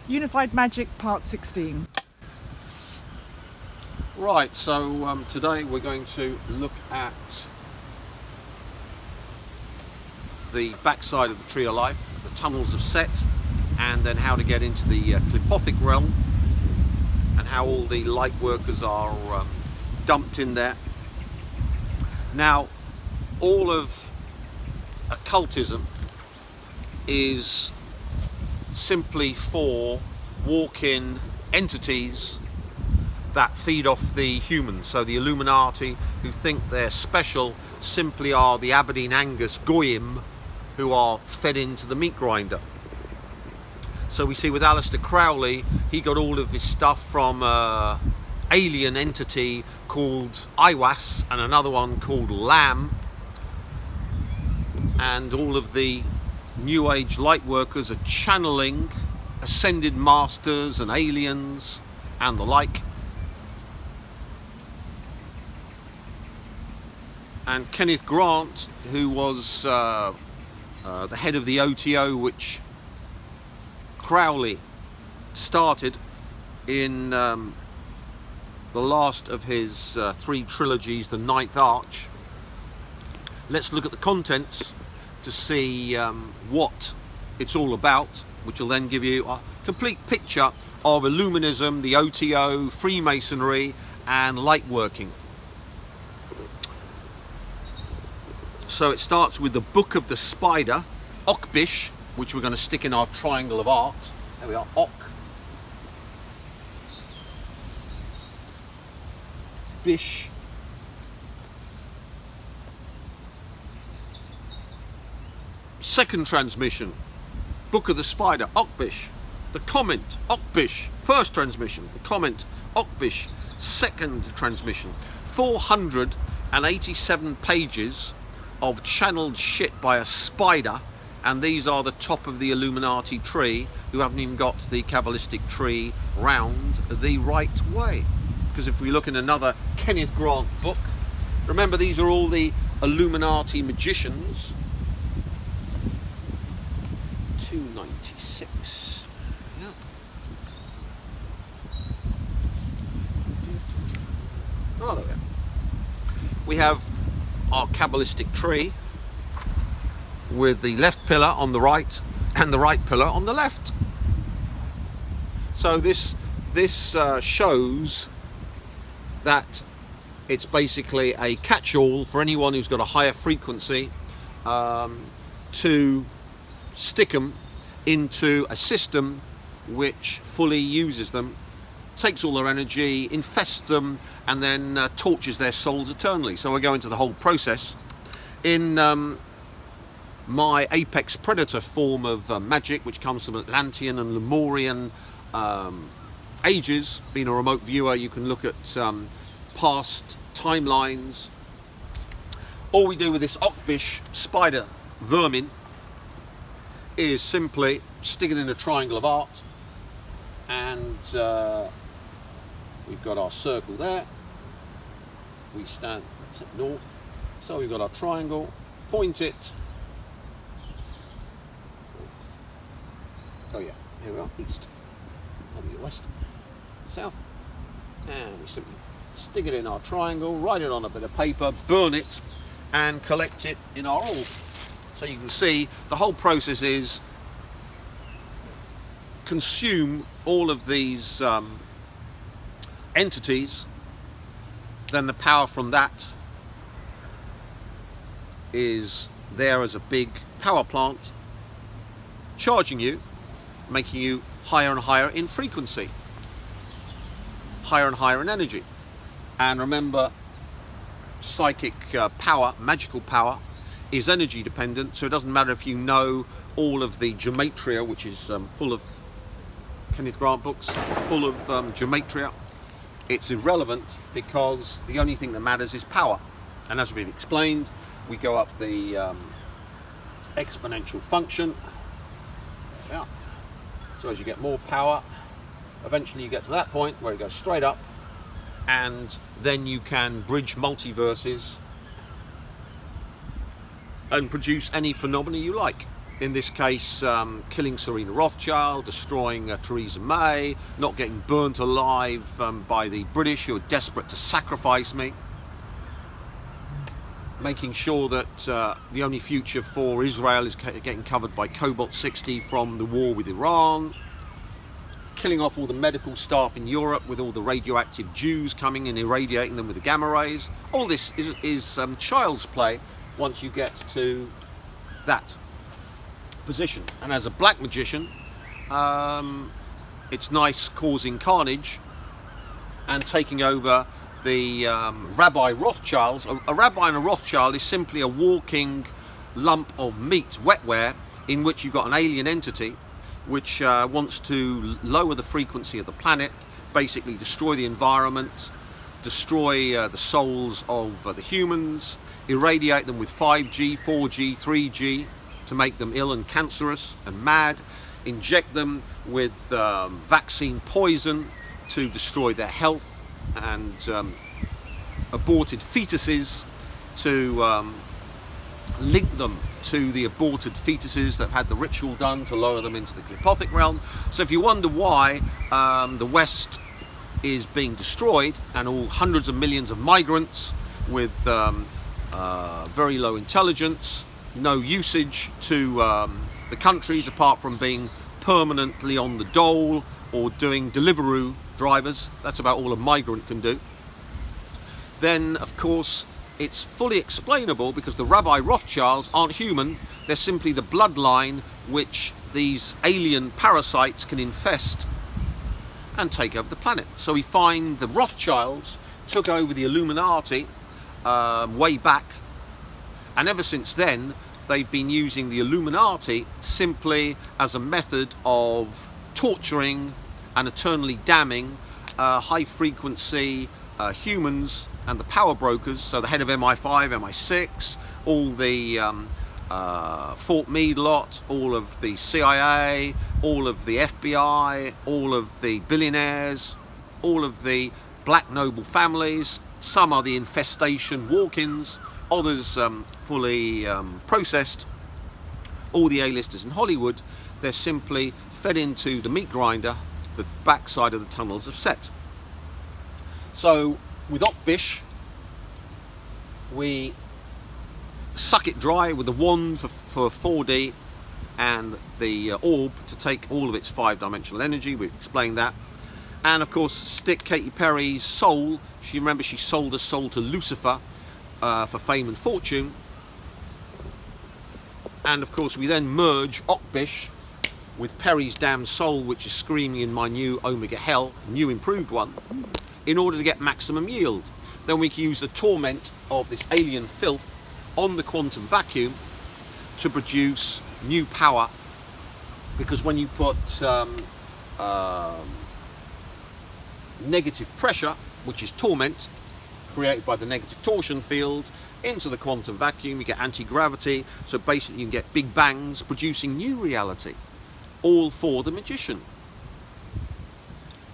Unified Magic Part 16. Right, so today we're going to look at the backside of the Tree of Life, the tunnels of Set, and then how to get into the Clipothic realm, and how all the Lightworkers are dumped in there. Now, all of occultism is simply for walk-in entities that feed off the humans. So the Illuminati, who think they're special, simply are the Aberdeen Angus Goyim who are fed into the meat grinder. So we see with Aleister Crowley, he got all of his stuff from an alien entity called Iwas and another one called Lamb, and all of the New Age Lightworkers are channeling ascended masters and aliens and the like. And Kenneth Grant, who was the head of the OTO, which Crowley started in the last of his 3 trilogies, The Ninth Arch. Let's look at the contents to see what it's all about, which will then give you a complete picture of Illuminism, the OTO, Freemasonry and lightworking. So it starts with the Book of the Spider, Okbish, which we're going to stick in our triangle of art. There we are, Ok. Bish. Second transmission, Book of the Spider, Okbish. The comment, Okbish. First transmission, the comment, Okbish. Second transmission. 487 pages of channeled shit by a spider, and these are the top of the Illuminati tree, who haven't even got the Kabbalistic tree round the right way. Because if we look in another Kenneth Grant book, remember these are all the Illuminati magicians. 296. Yep. Oh, there we are. We have our Kabbalistic tree with the left pillar on the right and the right pillar on the left. So this shows that it's basically a catch-all for anyone who's got a higher frequency to stick them into a system which fully uses them, takes all their energy, infests them, and then tortures their souls eternally. So we'll go into the whole process. In my apex predator form of magic, which comes from Atlantean and Lemurian ages, being a remote viewer, you can look at past timelines. All we do with this Okbish spider vermin is simply stick it in a triangle of art, and we've got our circle there. We stand north, so we've got our triangle, point it. Oh yeah, here we are, east, maybe west, south, and we simply stick it in our triangle, write it on a bit of paper, burn it, and collect it in our orb. So you can see the whole process is consume all of these entities, then the power from that is there as a big power plant, charging you, making you higher and higher in frequency, higher and higher in energy. And remember, psychic power, magical power, is energy dependent, so it doesn't matter if you know all of the gematria, which is full of Kenneth Grant books, full of gematria. It's irrelevant, because the only thing that matters is power. And as we've explained, we go up the exponential function. There we are. So as you get more power, eventually you get to that point where it goes straight up, and then you can bridge multiverses and produce any phenomena you like. in this case, killing Serena Rothschild, destroying Theresa May, not getting burnt alive by the British who are desperate to sacrifice me, making sure that the only future for Israel is getting covered by Cobalt-60 from the war with Iran, killing off all the medical staff in Europe with all the radioactive Jews coming and irradiating them with the gamma rays. All this is child's play once you get to that position. And as a black magician, it's nice causing carnage and taking over the Rabbi Rothschilds. A rabbi and a Rothschild is simply a walking lump of meat, wetware, in which you've got an alien entity which wants to lower the frequency of the planet, basically destroy the environment, destroy the souls of the humans, irradiate them with 5G, 4G, 3G to make them ill and cancerous and mad, inject them with vaccine poison to destroy their health, and aborted fetuses to link them to the aborted fetuses that have had the ritual done to lower them into the Clipothic realm. So if you wonder why the West is being destroyed, and all hundreds of millions of migrants with very low intelligence, no usage to the countries apart from being permanently on the dole or doing Deliveroo drivers, that's about all a migrant can do, then of course it's fully explainable, because the Rabbi Rothschilds aren't human, they're simply the bloodline which these alien parasites can infest and take over the planet. So we find the Rothschilds took over the Illuminati way back, and ever since then they've been using the Illuminati simply as a method of torturing and eternally damning high frequency humans and the power brokers. So the head of MI5, MI6, all the Fort Meade lot, all of the CIA, all of the FBI, all of the billionaires, all of the black noble families. Some are the infestation walk-ins, others fully processed. All the A-listers in Hollywood, they're simply fed into the meat grinder, the backside of the tunnels of Set. So with Okbish, we suck it dry with the wand for 4D and the orb to take all of its 5-dimensional energy. We explained that. And of course, stick Katy Perry's soul. Remember, she sold her soul to Lucifer for fame and fortune. And of course, we then merge Okbish with Perry's damn soul, which is screaming in my new Omega Hell, new improved one, in order to get maximum yield. Then we can use the torment of this alien filth on the quantum vacuum to produce new power, because when you put negative pressure, which is torment created by the negative torsion field, into the quantum vacuum, you get anti-gravity. So basically you can get big bangs producing new reality, all for the magician.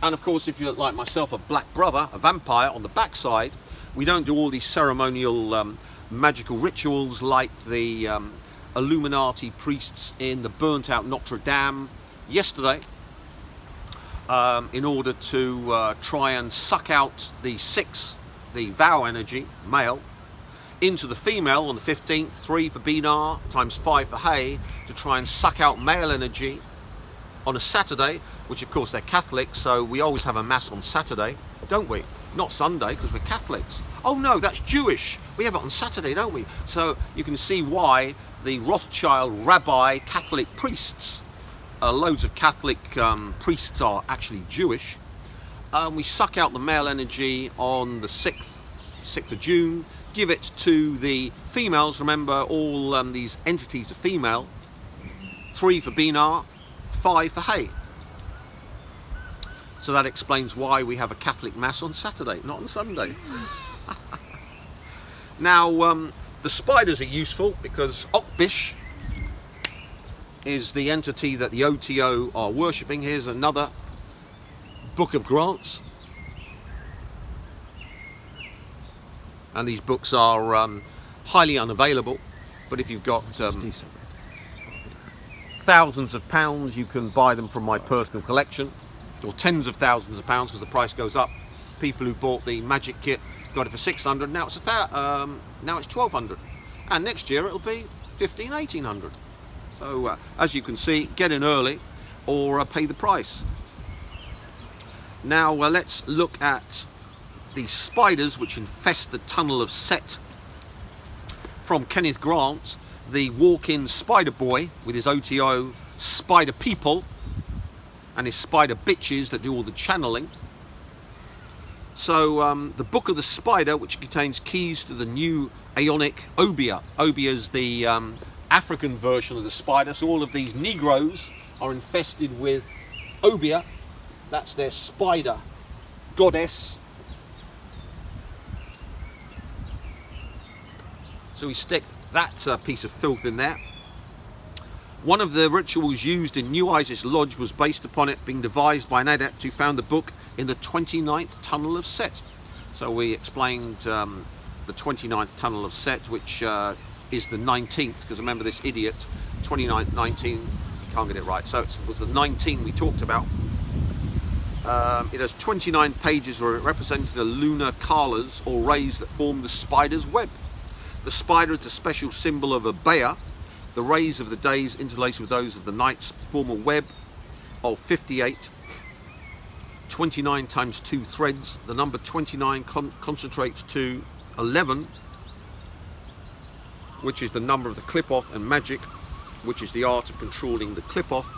And of course, if you're like myself, a black brother, a vampire on the backside, we don't do all these ceremonial magical rituals like the Illuminati priests in the burnt out Notre Dame yesterday, in order to try and suck out the vow energy, male, into the female on the 15th, 3 for Binar, times 5 for Hay, to try and suck out male energy on a Saturday, which of course they're Catholic, so we always have a mass on Saturday, don't we? Not Sunday, because we're Catholics. Oh no, that's Jewish. We have it on Saturday, don't we? So you can see why the Rothschild rabbi Catholic priests, loads of Catholic priests are actually Jewish. We suck out the male energy on the 6th of June, give it to the females. Remember, all these entities are female. 3 for Binar, 5 for Hay. So that explains why we have a Catholic Mass on Saturday, not on Sunday. Now, the spiders are useful because Okbish is the entity that the OTO are worshipping. Here's another book of grants. And these books are highly unavailable, but if you've got thousands of pounds, you can buy them from my personal collection, or tens of thousands of pounds because the price goes up. People who bought the magic kit got it for 600. Now it's now it's 1200, and next year it'll be 1800. So as you can see, get in early or pay the price. Now let's look at the spiders which infest the tunnel of Set. From Kenneth Grant, the walk-in spider boy with his OTO spider people and his spider bitches that do all the channeling. So the Book of the Spider, which contains keys to the new Aeonic Obia. Obia is the African version of the spider, so all of these Negroes are infested with Obia. That's their spider goddess. So we stick that piece of filth in there. One of the rituals used in New Isis Lodge was based upon it being devised by an adept who found the book in the 29th tunnel of Set. So we explained the 29th tunnel of Set, which is the 19th, because remember this idiot, 29th, 19, you can't get it right. So it was the 19 we talked about. It has 29 pages representing the lunar kalas or rays that form the spider's web. The spider is the special symbol of a Bea. The rays of the days interlaced with those of the nights form a web of 58. 29 times 2 threads. The number 29 concentrates to 11, which is the number of the clip-off, and magic, which is the art of controlling the clip-off.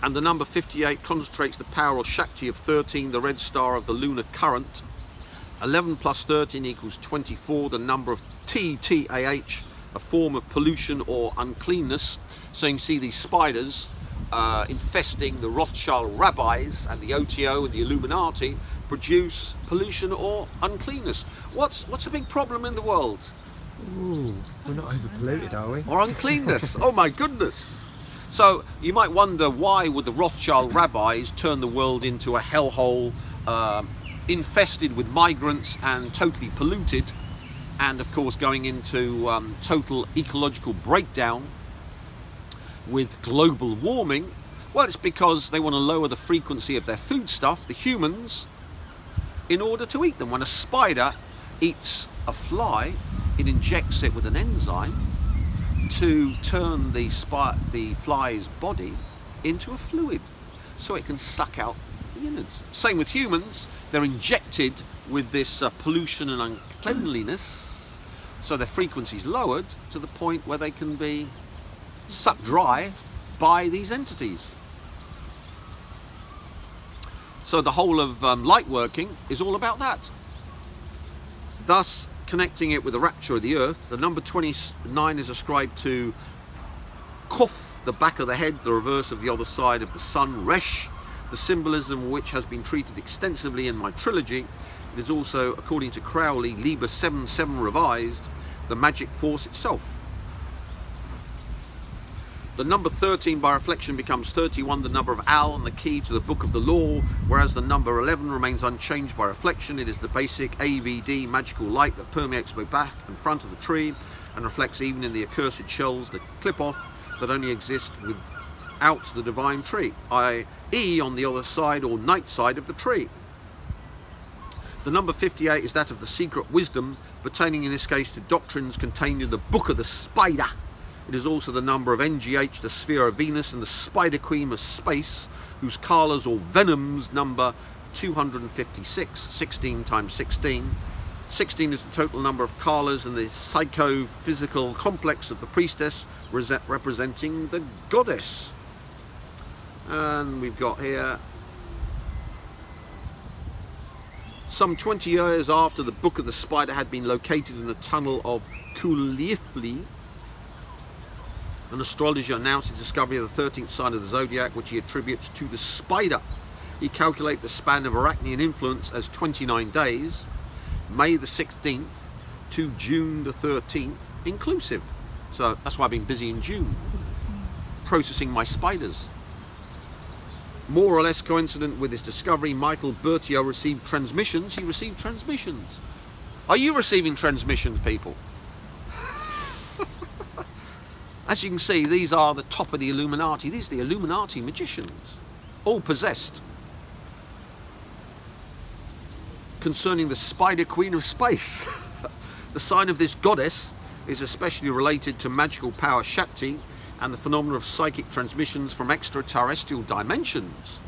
And the number 58 concentrates the power or Shakti of 13, the red star of the lunar current. 11 plus 13 equals 24, the number of TTAH, a form of pollution or uncleanness. So you can see these spiders infesting the Rothschild rabbis and the OTO and the Illuminati produce pollution or uncleanness. What's the big problem in the world? Ooh, we're not overpolluted, are we? Or uncleanness. Oh my goodness. So you might wonder, why would the Rothschild rabbis turn the world into a hellhole, infested with migrants and totally polluted, and of course going into total ecological breakdown with global warming? Well, it's because they want to lower the frequency of their foodstuff, the humans, in order to eat them. When a spider eats a fly, it injects it with an enzyme to turn the fly's body into a fluid so it can suck out the innards. Same with humans, they're injected with this pollution and uncleanliness, so their frequency is lowered to the point where they can be sucked dry by these entities. So the whole of lightworking is all about that. Thus, connecting it with the rapture of the earth, the number 29 is ascribed to Kuf, the back of the head, the reverse of the other side of the sun, Resh, the symbolism which has been treated extensively in my trilogy. It is also, according to Crowley, Liber 7-7 revised, the magic force itself. The number 13 by reflection becomes 31, the number of Al and the key to the book of the law, whereas the number 11 remains unchanged by reflection. It is the basic AVD magical light that permeates the back and front of the tree and reflects even in the accursed shells that clip off, that only exist without the divine tree, i.e. on the other side or night side of the tree. The number 58 is that of the secret wisdom, pertaining in this case to doctrines contained in the Book of the Spider. It is also the number of NGH, the sphere of Venus, and the Spider Queen of space, whose kalas or venoms number 256, 16 times 16. 16 is the total number of kalas and the psychophysical complex of the priestess, representing the goddess. And we've got here, some 20 years after the Book of the Spider had been located in the tunnel of Kulifli, an astrologer announced the discovery of the 13th sign of the zodiac, which he attributes to the spider. He calculated the span of Arachnean influence as 29 days, May the 16th to June the 13th inclusive. So that's why I've been busy in June, processing my spiders. More or less coincident with his discovery, Michael Bertio received transmissions. He received transmissions. Are you receiving transmissions, people? As you can see, these are the top of the Illuminati. These are the Illuminati magicians, all possessed. Concerning the Spider Queen of Space. The sign of this goddess is especially related to magical power Shakti and the phenomenon of psychic transmissions from extraterrestrial dimensions.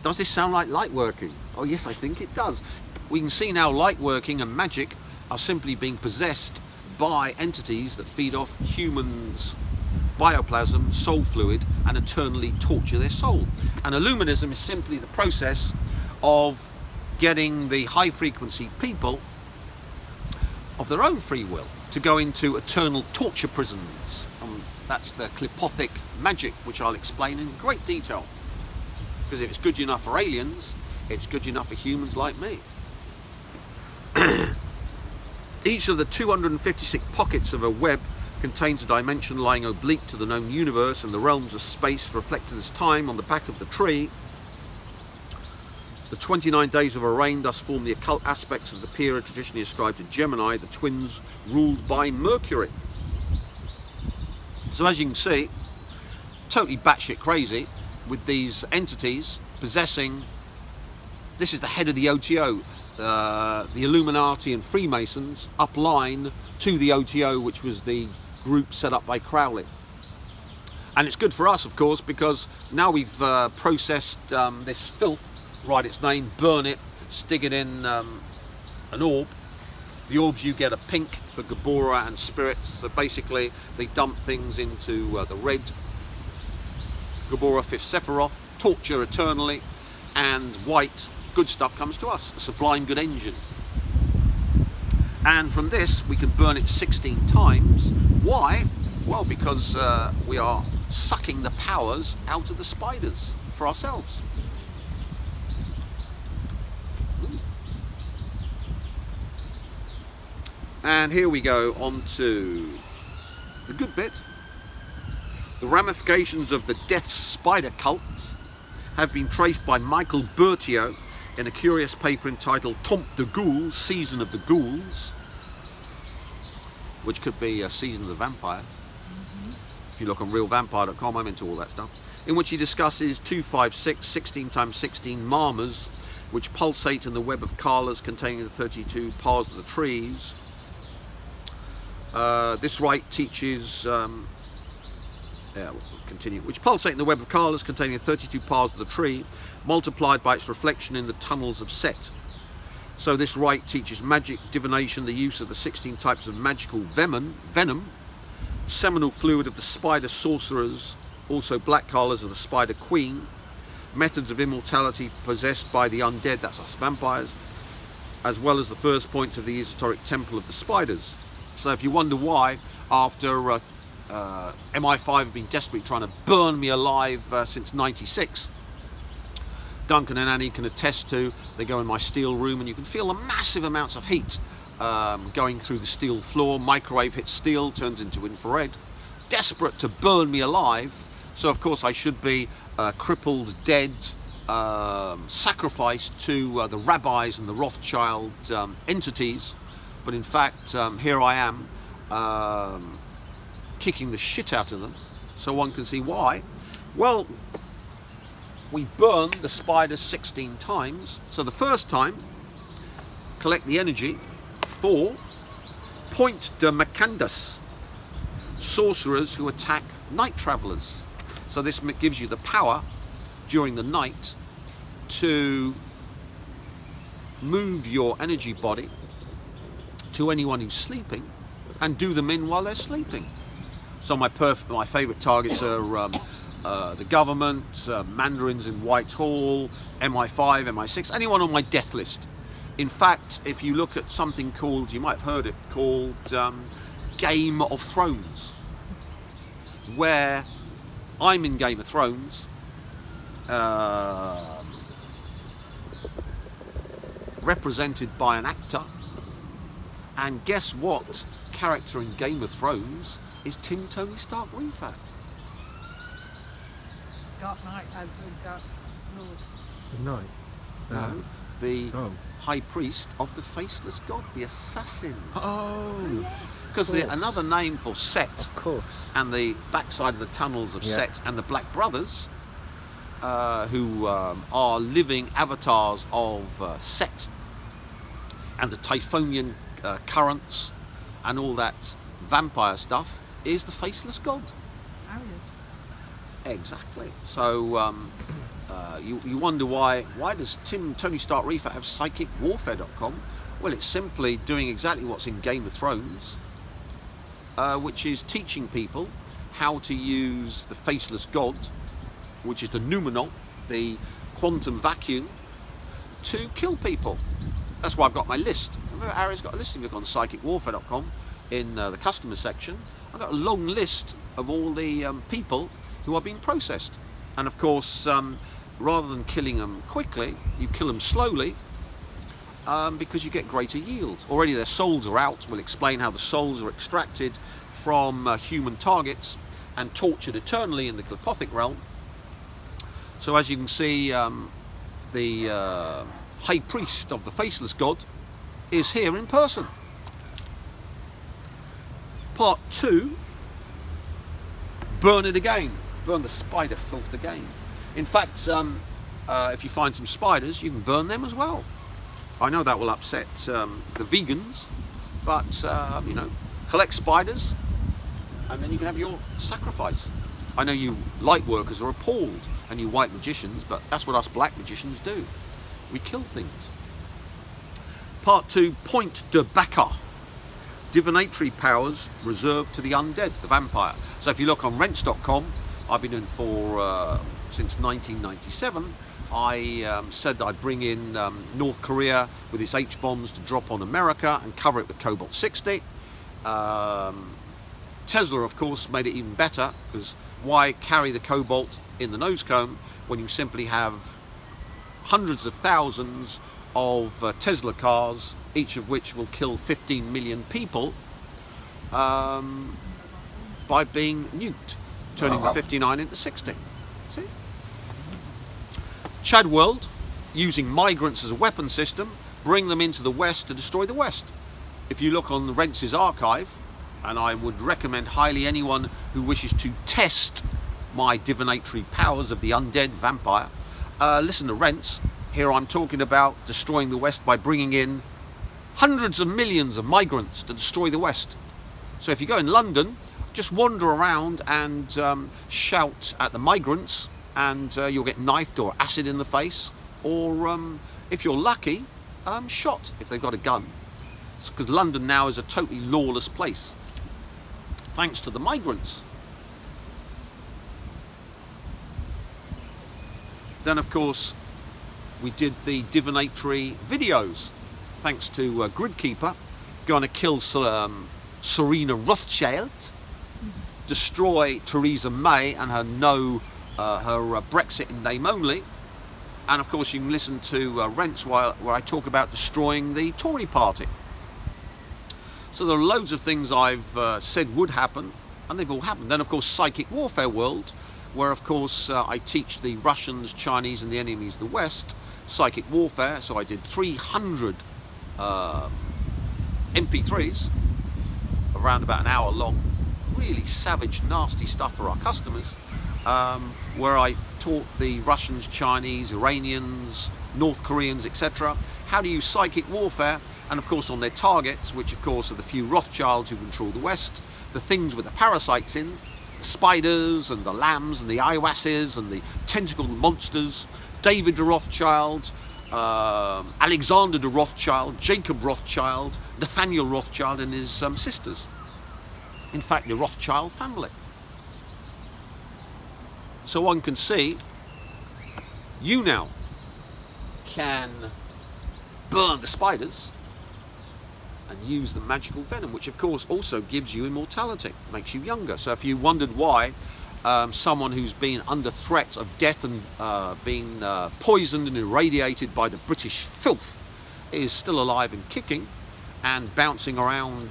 Does this sound like light working? Oh yes, I think it does. We can see now light working and magic are simply being possessed by entities that feed off humans' bioplasm, soul fluid, and eternally torture their soul. And Illuminism is simply the process of getting the high frequency people of their own free will to go into eternal torture prisons. That's the Clipothic magic, which I'll explain in great detail. Because if it's good enough for aliens, it's good enough for humans like me. Each of the 256 pockets of a web contains a dimension lying oblique to the known universe and the realms of space reflected as time on the back of the tree. The 29 days of a reign thus form the occult aspects of the period traditionally ascribed to Gemini, the twins ruled by Mercury. So as you can see, totally batshit crazy with these entities possessing, this is the head of the OTO, the Illuminati and Freemasons upline to the OTO, which was the group set up by Crowley. And it's good for us, of course, because now we've processed this filth, write its name, burn it, stick it in an orb. The orbs you get are pink for Gabora and spirits. So basically they dump things into the red Gabora, fifth Sephiroth, torture eternally, and white, good stuff comes to us, a sublime good engine. And from this we can burn it 16 times. Why? Well, because we are sucking the powers out of the spiders for ourselves. And here we go on to the good bit. The ramifications of the death spider cults have been traced by Michael Bertio in a curious paper entitled Temple de Ghouls, Season of the Ghouls, which could be a Season of the Vampires. If you look on realvampire.com, I'm into all that stuff. In which he discusses 256 16 times 16 marmors, which pulsate in the web of Kalas containing the 32 paths of the trees. This rite teaches, we'll continue, which pulsate in the web of Kalas containing 32 paths of the tree, multiplied by its reflection in the tunnels of Set. So this rite teaches magic, divination, the use of the 16 types of magical venom, seminal fluid of the spider sorcerers, also black Kalas of the spider queen, methods of immortality possessed by the undead, that's us vampires, as well as the first points of the esoteric temple of the spiders. So if you wonder why, after MI5 have been desperately trying to burn me alive since '96, Duncan and Annie can attest to, they go in my steel room and you can feel the massive amounts of heat going through the steel floor. Microwave hits steel, turns into infrared, desperate to burn me alive. So of course I should be crippled, dead, sacrificed to the rabbis and the Rothschild entities. But in fact, here I am kicking the shit out of them, so one can see why. Well, we burn the spiders 16 times. So the first time, collect the energy for Point de Macandus, sorcerers who attack night travelers. So this gives you the power during the night to move your energy body to anyone who's sleeping and do them in while they're sleeping. So my favourite targets are the government, Mandarins in Whitehall, MI5, MI6, anyone on my death list. In fact, if you look at something called, you might have heard it, called Game of Thrones, where I'm in Game of Thrones, represented by an actor, and guess what character in Game of Thrones is Tim Tony Stark refat? Dark Knight, Dark Lord. The night. No, the Oh. high priest of the faceless god, the assassin. Oh. Because another name for Set Of course. and the backside of the tunnels of Yeah. Set and the Black Brothers, who are living avatars of Set and the Typhonian currents and all that vampire stuff, is the faceless god. Exactly. So you wonder why does Tony Stark Reefer have psychicwarfare.com? Well, it's simply doing exactly what's in Game of Thrones, which is teaching people how to use the faceless god, which is the noumenon, the quantum vacuum, to kill people. That's why I've got my list. Remember, Ari's got a list. If you look on psychicwarfare.com in the customer section, I've got a long list of all the people who are being processed. And of course, rather than killing them quickly, you kill them slowly, because you get greater yield. Already their souls are out. We'll explain how the souls are extracted from human targets and tortured eternally in the Clipothic realm. So as you can see, the high priest of the faceless god is here in person. Part 2, burn it again. Burn the spider filth again. In fact, if you find some spiders, you can burn them as well. I know that will upset the vegans, but you know, collect spiders and then you can have your sacrifice. I know you light workers are appalled, and you white magicians, but that's what us black magicians do. We kill things. Part 2, Point de Bacca. Divinatory powers reserved to the undead, the vampire. So if you look on rents.com, I've been doing for since 1997. I said I'd bring in North Korea with its H-bombs to drop on America and cover it with Cobalt 60. Tesla, of course, made it even better, because why carry the cobalt in the nose cone when you simply have hundreds of thousands of Tesla cars, each of which will kill 15 million people by being nuked, turning the 59 into 60. See? Chad World, using migrants as a weapon system, bring them into the West to destroy the West. If you look on Rentz's archive, and I would recommend highly anyone who wishes to test my divinatory powers of the undead vampire, listen to Rents. Here I'm talking about destroying the West by bringing in hundreds of millions of migrants to destroy the West. So if you go in London, just wander around and shout at the migrants, and you'll get knifed or acid in the face, or if you're lucky, shot if they've got a gun. Because London now is a totally lawless place, thanks to the migrants. Then of course we did the divinatory videos, thanks to Gridkeeper, going to kill Serena Rothschild, destroy Theresa May and her her Brexit in name only, and of course you can listen to Rents where I talk about destroying the Tory party. So there are loads of things I've said would happen, and they've all happened. Then of course Psychic Warfare World, where of course I teach the Russians, Chinese and the enemies of the West psychic warfare. So I did 300 MP3s, around about an hour long, really savage, nasty stuff for our customers, where I taught the Russians, Chinese, Iranians, North Koreans, etc. how to use psychic warfare, and of course on their targets, which of course are the few Rothschilds who control the West, the things with the parasites in, the spiders and the lambs and the iowases and the tentacled monsters, David de Rothschild, Alexander de Rothschild, Jacob Rothschild, Nathaniel Rothschild and his sisters. In fact, the Rothschild family. So one can see, you now can burn the spiders and use the magical venom, which of course also gives you immortality, makes you younger. So if you wondered why someone who's been under threat of death and been poisoned and irradiated by the British filth is still alive and kicking and bouncing around,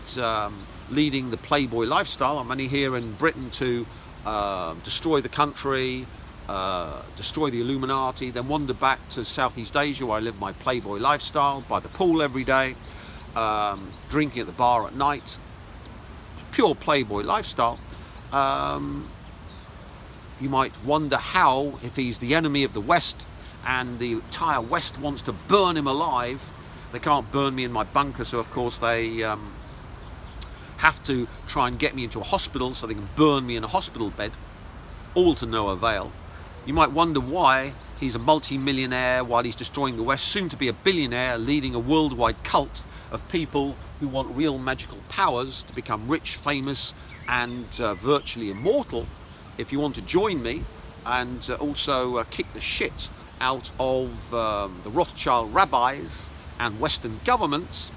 leading the playboy lifestyle. I'm only here in Britain to destroy the country, destroy the Illuminati, then wander back to Southeast Asia where I live my playboy lifestyle, by the pool every day, drinking at the bar at night, pure playboy lifestyle. You might wonder how, if he's the enemy of the West and the entire West wants to burn him alive, they can't burn me in my bunker, so of course they have to try and get me into a hospital so they can burn me in a hospital bed, all to no avail. You might wonder why he's a multi-millionaire while he's destroying the West, soon to be a billionaire, leading a worldwide cult of people who want real magical powers to become rich, famous and virtually immortal. If you want to join me and also kick the shit out of the Rothschild rabbis and Western governments,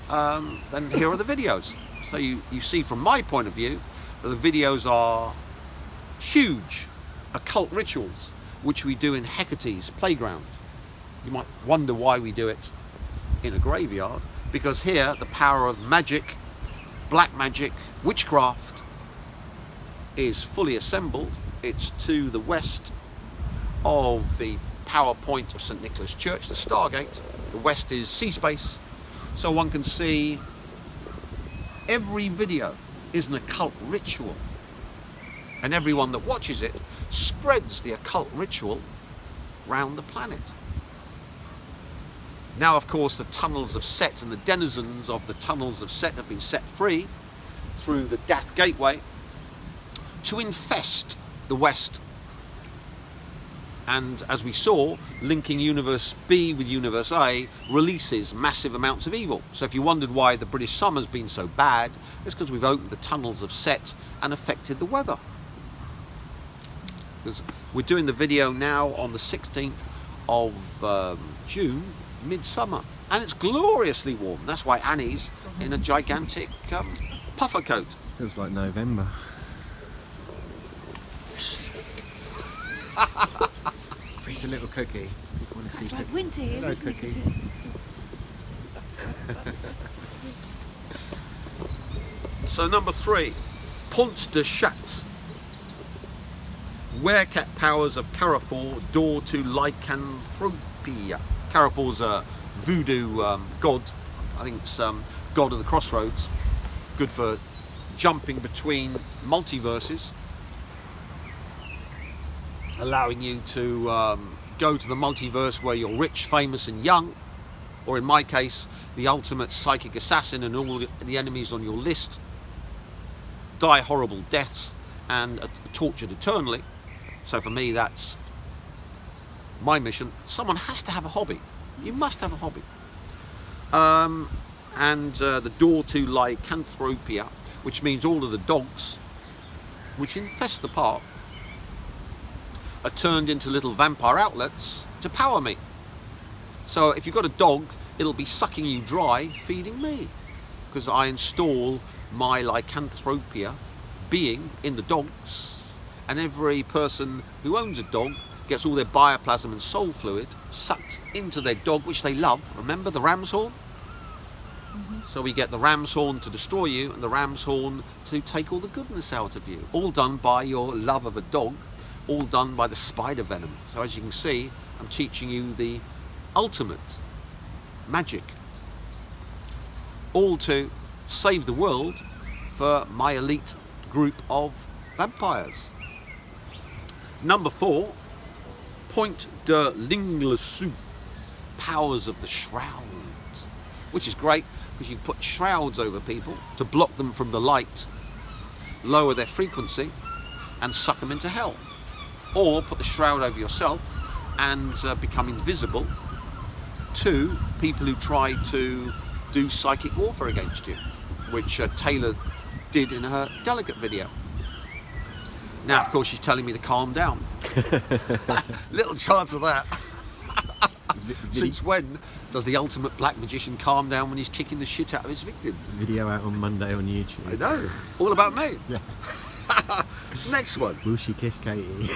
then here are the videos. So you see from my point of view that the videos are huge occult rituals which we do in Hecate's playground. You might wonder why we do it in a graveyard, because here the power of magic, black magic, witchcraft is fully assembled. It's to the west of the power point of St. Nicholas Church, the Stargate. The west is sea space, so one can see every video is an occult ritual, and everyone that watches it spreads the occult ritual round the planet. Now of course the tunnels of Set and the denizens of the tunnels of Set have been set free through the Death Gateway to infest the West, and as we saw, linking Universe B with Universe A releases massive amounts of evil. So if you wondered why the British summer's been so bad, it's because we've opened the tunnels of Set and affected the weather. Because we're doing the video now on the 16th of June, midsummer, and it's gloriously warm. That's why Annie's in a gigantic puffer coat. Feels like November. It's a little cookie. People want to see It's like cookie. winter here, Hello, isn't it, cookie. So number 3, Pont de Chat. Werecat powers of Carrefour, door to lycanthropia. Carrefour's a voodoo god. I think it's god of the crossroads. Good for jumping between multiverses, allowing you to go to the multiverse where you're rich, famous and young, or in my case, the ultimate psychic assassin and all the enemies on your list die horrible deaths and are tortured eternally. So for me, that's my mission. Someone has to have a hobby. You must have a hobby. The door to lycanthropia, which means all of the dogs which infest the park are turned into little vampire outlets to power me. So if you've got a dog, it'll be sucking you dry, feeding me, because I install my lycanthropia being in the dogs, and every person who owns a dog gets all their bioplasm and soul fluid sucked into their dog, which they love. Remember the ram's horn? So we get the ram's horn to destroy you and the ram's horn to take all the goodness out of you. All done by your love of a dog, all done by the spider venom. So as you can see, I'm teaching you the ultimate magic, all to save the world for my elite group of vampires. Number 4, Point de l'Inglesu, powers of the shroud, which is great because you put shrouds over people to block them from the light, lower their frequency and suck them into hell. Or put the shroud over yourself and become invisible to people who try to do psychic warfare against you, which Taylor did in her Delicate video. Now of course she's telling me to calm down. Little chance of that. Since when does the ultimate black magician calm down when he's kicking the shit out of his victims? Video out on Monday on YouTube. I know, all about me. Yeah. Next one. Will she kiss Katie?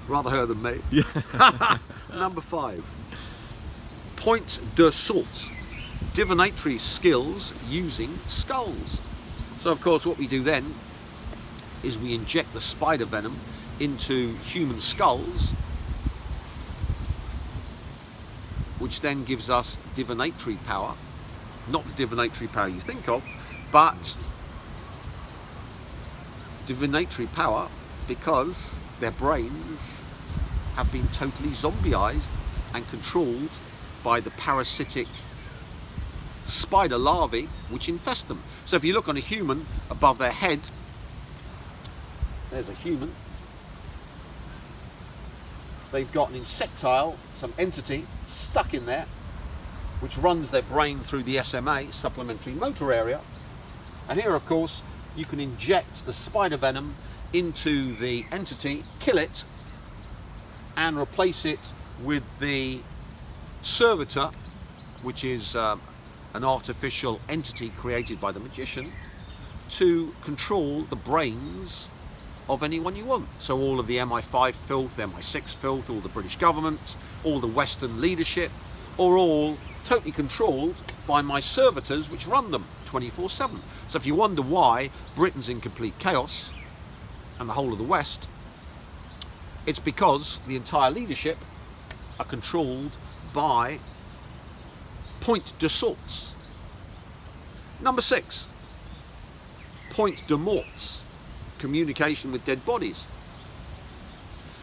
Rather her than me. Yeah. Number 5, Point de Salt, divinatory skills using skulls. So of course what we do then is we inject the spider venom into human skulls, which then gives us divinatory power. Not the divinatory power you think of, but divinatory power because their brains have been totally zombieized and controlled by the parasitic spider larvae which infest them. So if you look on a human, above their head, there's a human. They've got an insectile, some entity stuck in there, which runs their brain through the SMA, supplementary motor area. And here, of course, you can inject the spider venom into the entity, kill it, and replace it with the servitor, which is an artificial entity created by the magician to control the brains of anyone you want. So all of the MI5 filth, MI6 filth, all the British government, all the Western leadership are all totally controlled by my servitors, which run them 24/7. So if you wonder why Britain's in complete chaos and the whole of the West, it's because the entire leadership are controlled by point de sorts. Number 6, point de morts, communication with dead bodies.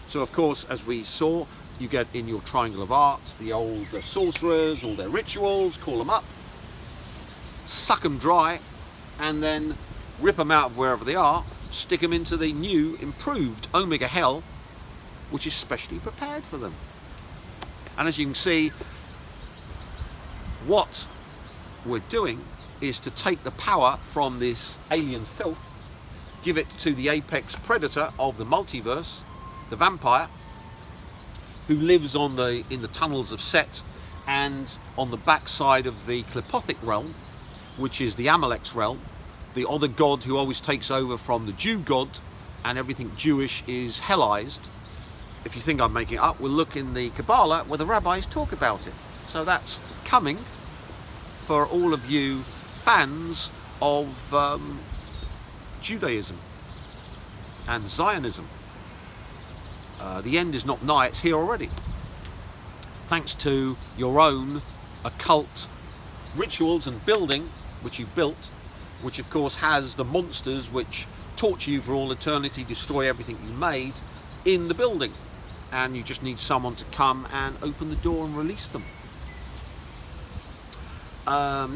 So of course, as we saw, you get in your triangle of art the old sorcerers, all their rituals, call them up, suck them dry, and then rip them out of wherever they are, stick them into the new improved Omega Hell, which is specially prepared for them. And as you can see, what we're doing is to take the power from this alien filth, give it to the apex predator of the multiverse, the vampire, who lives in the tunnels of Set and on the backside of the Clipothic realm, which is the Amalek's realm, the other god who always takes over from the Jew god, and everything Jewish is hellized. If you think I'm making it up, we'll look in the Kabbalah where the rabbis talk about it. So that's coming for all of you fans of Judaism and Zionism. The end is not nigh, it's here already. Thanks to your own occult rituals and building, which you built, which of course has the monsters which torture you for all eternity, destroy everything you made in the building. And you just need someone to come and open the door and release them.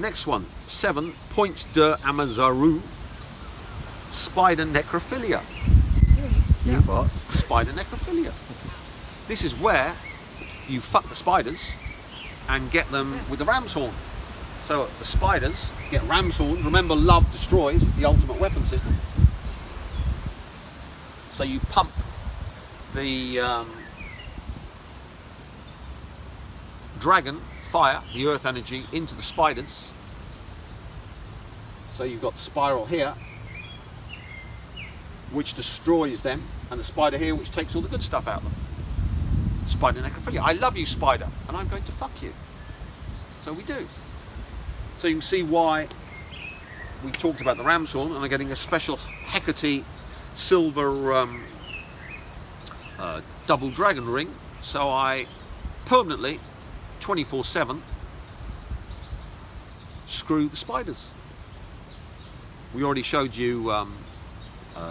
Next one, 7, Point de Amazaru, spider necrophilia. You what? Spider necrophilia. This is where you fuck the spiders and get them with the ram's horn. So the spiders get ram's horns. Remember, love destroys. It's the ultimate weapon system. So you pump the dragon fire, the earth energy, into the spiders. So you've got the spiral here, which destroys them, and the spider here, which takes all the good stuff out of them. Spider necrophilia. I love you, spider, and I'm going to fuck you. So we do. So you can see why we talked about the ram's horn, and I'm getting a special Hecate silver double dragon ring. So I permanently, 24/7, screw the spiders. We already showed you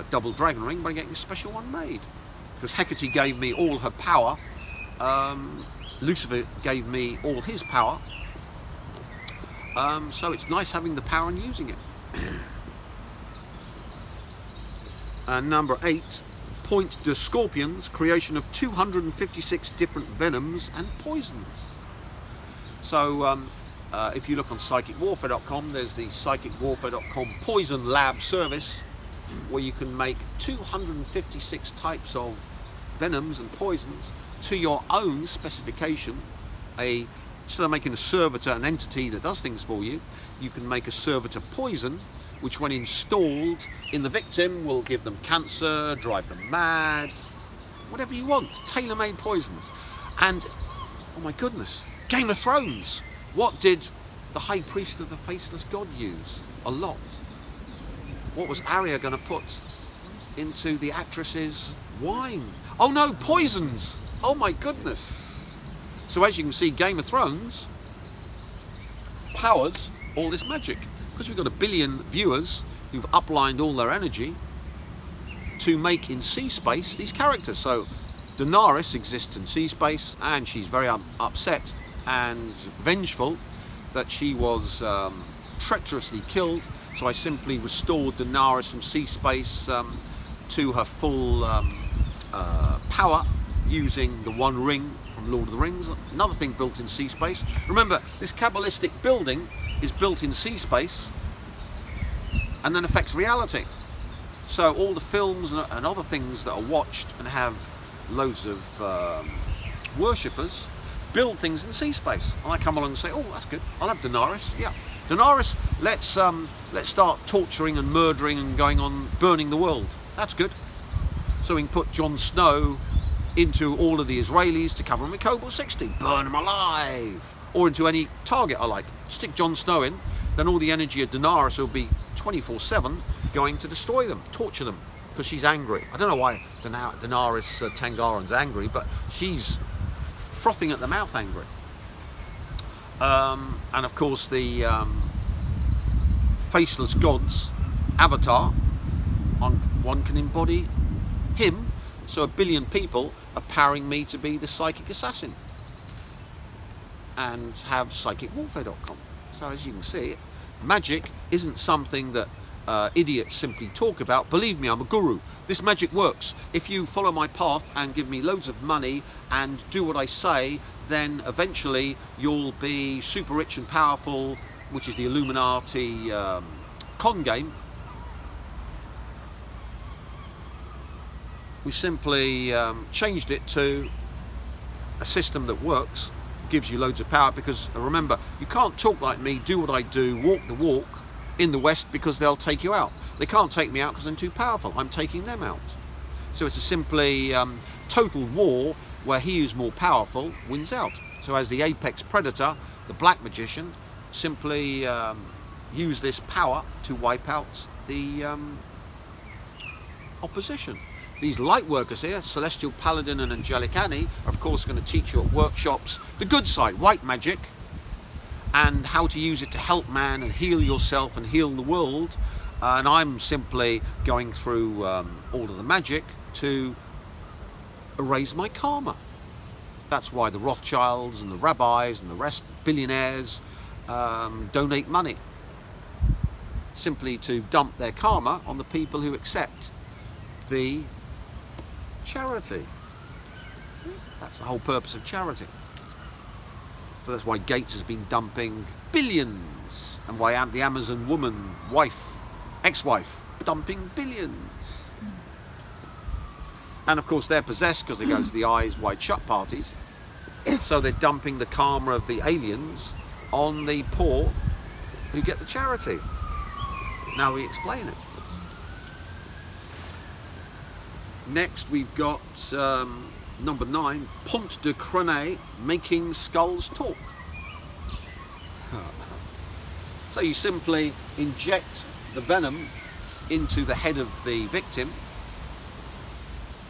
double dragon ring, but I'm getting a special one made because Hecate gave me all her power. Lucifer gave me all his power. So it's nice having the power and using it. And number 8, Point de Scorpions, creation of 256 different venoms and poisons. So if you look on psychicwarfare.com, there's the psychicwarfare.com poison lab service, where you can make 256 types of venoms and poisons to your own specification. Instead of making a servitor an entity that does things for you, you can make a servitor poison, which when installed in the victim will give them cancer, drive them mad, whatever you want. Tailor-made poisons. And oh my goodness, Game of Thrones. What did the High Priest of the Faceless God use? A lot. What was Arya going to put into the actress's Wine. Oh no, poisons. Oh my goodness. So as you can see, Game of Thrones powers all this magic, because we've got 1 billion viewers who've uplined all their energy to make in sea space these characters. So Daenerys exists in sea space, and she's very upset and vengeful that she was treacherously killed. So I simply restored Daenerys from sea space to her full power using the One Ring from Lord of the Rings. Another thing built in sea space. Remember, this Kabbalistic building is built in sea space and then affects reality. So all the films and other things that are watched and have loads of worshippers build things in sea space. And I come along and say, oh, that's good, I'll have Daenerys. Yeah, Daenerys, let's start torturing and murdering and going on burning the world. That's good. So we can put Jon Snow into all of the Israelis to cover them with Cobalt 60, burn them alive, or into any target I like. Stick Jon Snow in, then all the energy of Daenerys will be 24/7 going to destroy them, torture them, because she's angry. I don't know why Daenerys Targaryen's angry, but she's frothing at the mouth angry. And of course the faceless gods, Avatar, one can embody him. So 1 billion people are powering me to be the psychic assassin and have psychicwarfare.com. So as you can see, magic isn't something that idiots simply talk about. Believe me, I'm a guru. This magic works. If you follow my path and give me loads of money and do what I say, then eventually you'll be super rich and powerful, which is the Illuminati con game. We simply changed it to a system that works, gives you loads of power, because remember, you can't talk like me, do what I do, walk the walk in the West, because they'll take you out. They can't take me out because I'm too powerful. I'm taking them out. So it's a simply total war where he who's more powerful wins out. So as the apex predator, the black magician, simply use this power to wipe out the opposition. These light workers here, Celestial Paladin and Angelic Annie, are of course going to teach you at workshops the good side, white magic, and how to use it to help man and heal yourself and heal the world. And I'm simply going through all of the magic to erase my karma. That's why the Rothschilds and the rabbis and the rest, billionaires, donate money, simply to dump their karma on the people who accept the charity. See? That's the whole purpose of charity. So that's why Gates has been dumping billions, and why the Amazon woman, ex-wife, dumping billions. And of course they're possessed because they go to the eyes wide shut parties. So they're dumping the karma of the aliens on the poor who get the charity. Now we explain it. Next we've got number 9, Pont de Crenay, making skulls talk. So you simply inject the venom into the head of the victim,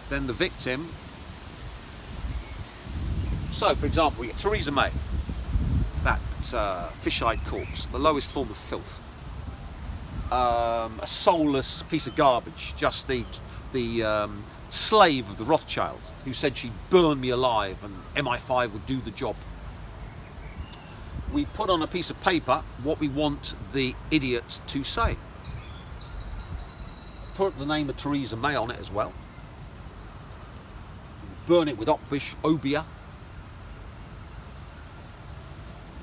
then the victim, so for example we get Theresa May, that fish-eyed corpse, the lowest form of filth, a soulless piece of garbage, just the slave of the Rothschilds, who said she'd burn me alive and MI5 would do the job. We put on a piece of paper what we want the idiot to say. Put the name of Theresa May on it as well. Burn it with Obia.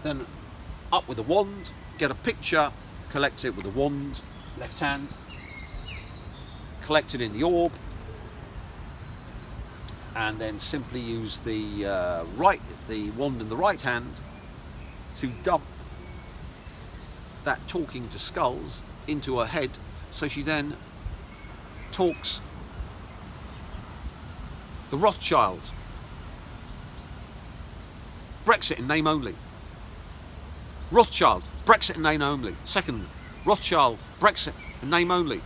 Then up with a wand, get a picture, collect it with a wand, left hand, collect it in the orb, and then simply use the wand in the right hand to dump that talking to skulls into her head, so she then talks the Rothschild. Brexit in name only. Rothschild, Brexit in name only. Second, Rothschild, Brexit in name only.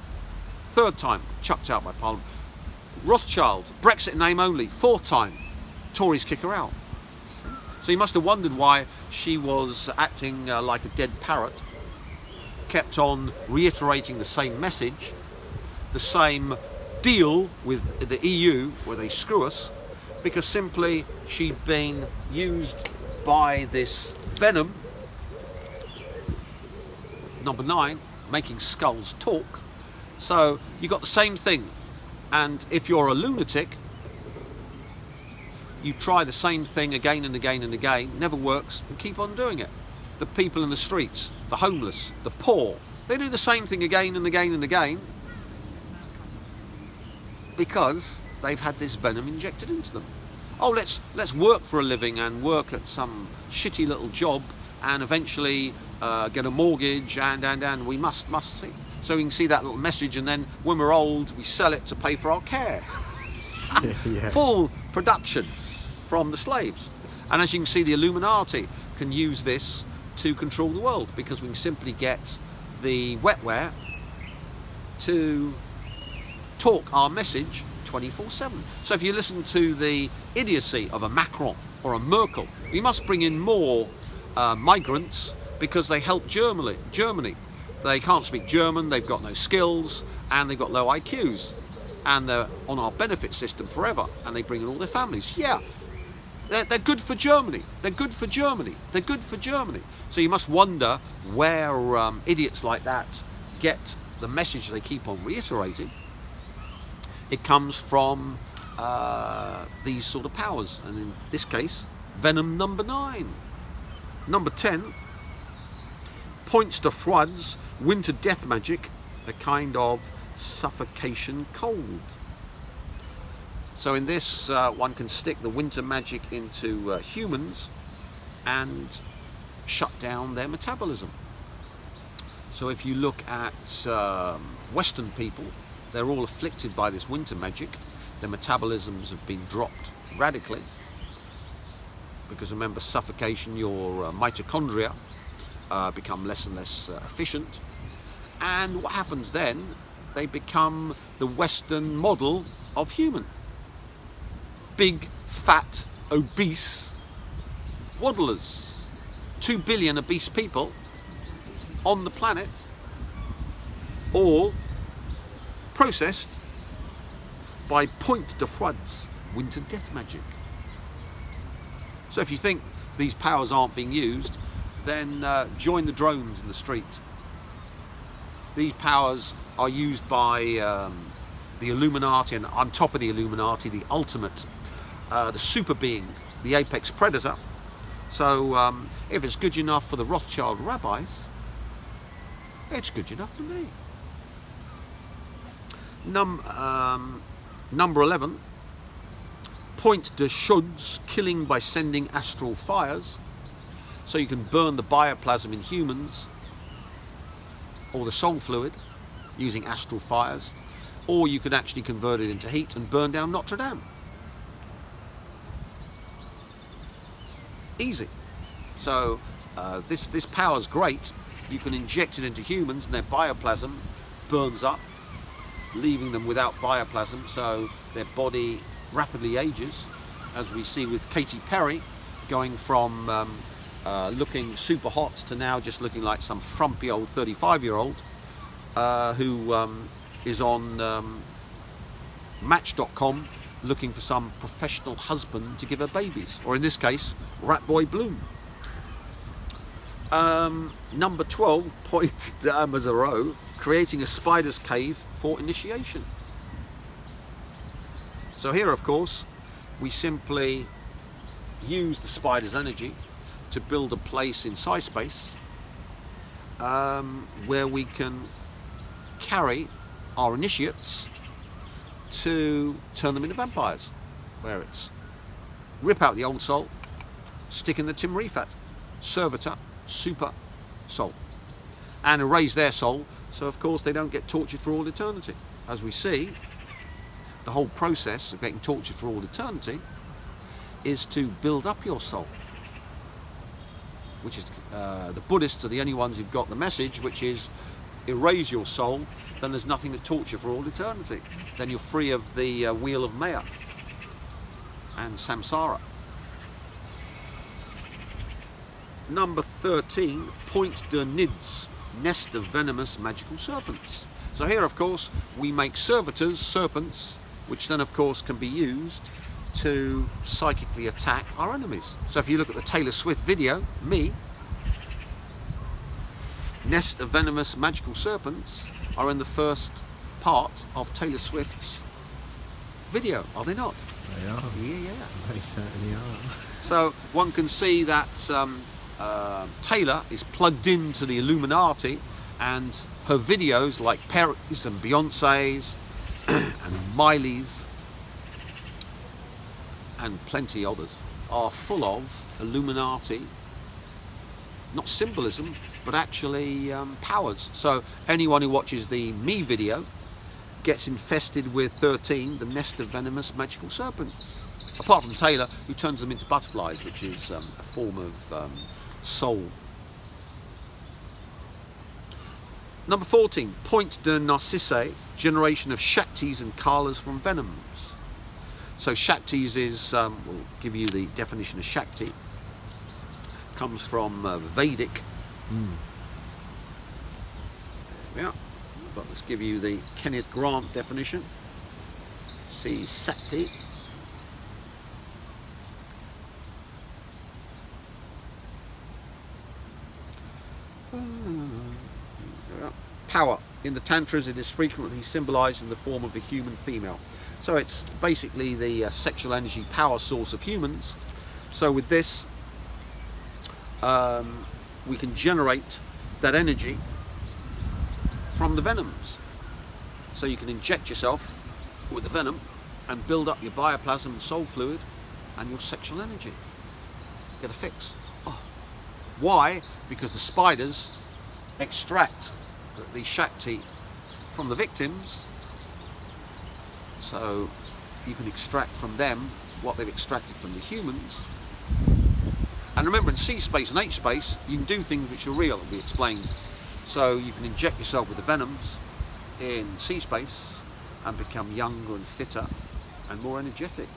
Third time, chucked out by Parliament. Rothschild, Brexit name only, 4th time. Tories kick her out. So you must have wondered why she was acting like a dead parrot, kept on reiterating the same message, the same deal with the EU where they screw us, because simply she'd been used by this venom, number 9, making skulls talk. So you got the same thing, and if you're a lunatic, you try the same thing again and again and again, never works, and keep on doing it. The people in the streets, the homeless, the poor, they do the same thing again and again and again because they've had this venom injected into them. Oh, let's work for a living and work at some shitty little job and eventually get a mortgage and we must see. So we can see that little message, and then when we're old, we sell it to pay for our care. Yeah. Full production from the slaves. And as you can see, the Illuminati can use this to control the world, because we can simply get the wetware to talk our message 24/7. So if you listen to the idiocy of a Macron or a Merkel, we must bring in more migrants because they help Germany. They can't speak German, they've got no skills, and they've got low IQs, and they're on our benefit system forever, and they bring in all their families. Yeah, they're good for Germany. They're good for Germany. They're good for Germany. So you must wonder where idiots like that get the message they keep on reiterating. It comes from these sort of powers, and in this case, venom number 9. Number 10 points to Freud's winter death magic, a kind of suffocation cold. So in this, one can stick the winter magic into humans and shut down their metabolism. So if you look at Western people, they're all afflicted by this winter magic. Their metabolisms have been dropped radically, because remember, suffocation, your mitochondria become less and less efficient. And what happens then? They become the Western model of human. Big, fat, obese waddlers. 2 billion obese people on the planet, all processed by Point de Freud's winter death magic. So if you think these powers aren't being used, then join the drones in the street. These powers are used by the Illuminati, and on top of the Illuminati, the ultimate, the super being, the apex predator. So if it's good enough for the Rothschild rabbis, it's good enough for me. Number 11, Point de Schudd's killing by sending astral fires. So you can burn the bioplasm in humans, or the soul fluid, using astral fires, or you could actually convert it into heat and burn down Notre Dame. Easy. So this power's great. You can inject it into humans, and their bioplasm burns up, leaving them without bioplasm, so their body rapidly ages, as we see with Katy Perry, going from looking super hot to now just looking like some frumpy old 35-year-old who is on Match.com looking for some professional husband to give her babies, or in this case, Rat Boy Bloom. Number 12, Point de Amazaro, creating a spider's cave for initiation. So here, of course, we simply use the spider's energy to build a place in space where we can carry our initiates to turn them into vampires, where it's rip out the old soul, stick in the Tim Refat, servitor, super soul, and erase their soul, so of course they don't get tortured for all eternity. As we see, the whole process of getting tortured for all eternity is to build up your soul, which is the Buddhists are the only ones who've got the message, which is erase your soul, then there's nothing to torture for all eternity. Then you're free of the wheel of Maya and samsara. Number 13, Point de Nids, nest of venomous magical serpents. So here, of course, we make servitors, serpents, which then, of course, can be used to psychically attack our enemies. So if you look at the Taylor Swift video, me, nest of venomous magical serpents are in the first part of Taylor Swift's video, are they not? They are. Yeah. They certainly are. So one can see that Taylor is plugged into the Illuminati, and her videos, like Perry's and Beyonce's and Miley's and plenty others, are full of Illuminati, not symbolism, but actually powers. So anyone who watches the Me video gets infested with 13, the nest of venomous magical serpents. Apart from Taylor, who turns them into butterflies, which is a form of soul. Number 14, Point de Narcisse, generation of Shaktis and Kalas from venoms. So Shaktis is, we'll give you the definition of Shakti, comes from Vedic. Yeah, but let's give you the Kenneth Grant definition. See Shakti. Power. In the Tantras, it is frequently symbolized in the form of a human female. So it's basically the sexual energy power source of humans. So with this, we can generate that energy from the venoms. So you can inject yourself with the venom and build up your bioplasm and soul fluid and your sexual energy. Get a fix. Oh. Why? Because the spiders extract the Shakti from the victims, so you can extract from them what they've extracted from the humans. And remember, in C space and H space, you can do things which are real, it'll be explained. So you can inject yourself with the venoms in C space and become younger and fitter and more energetic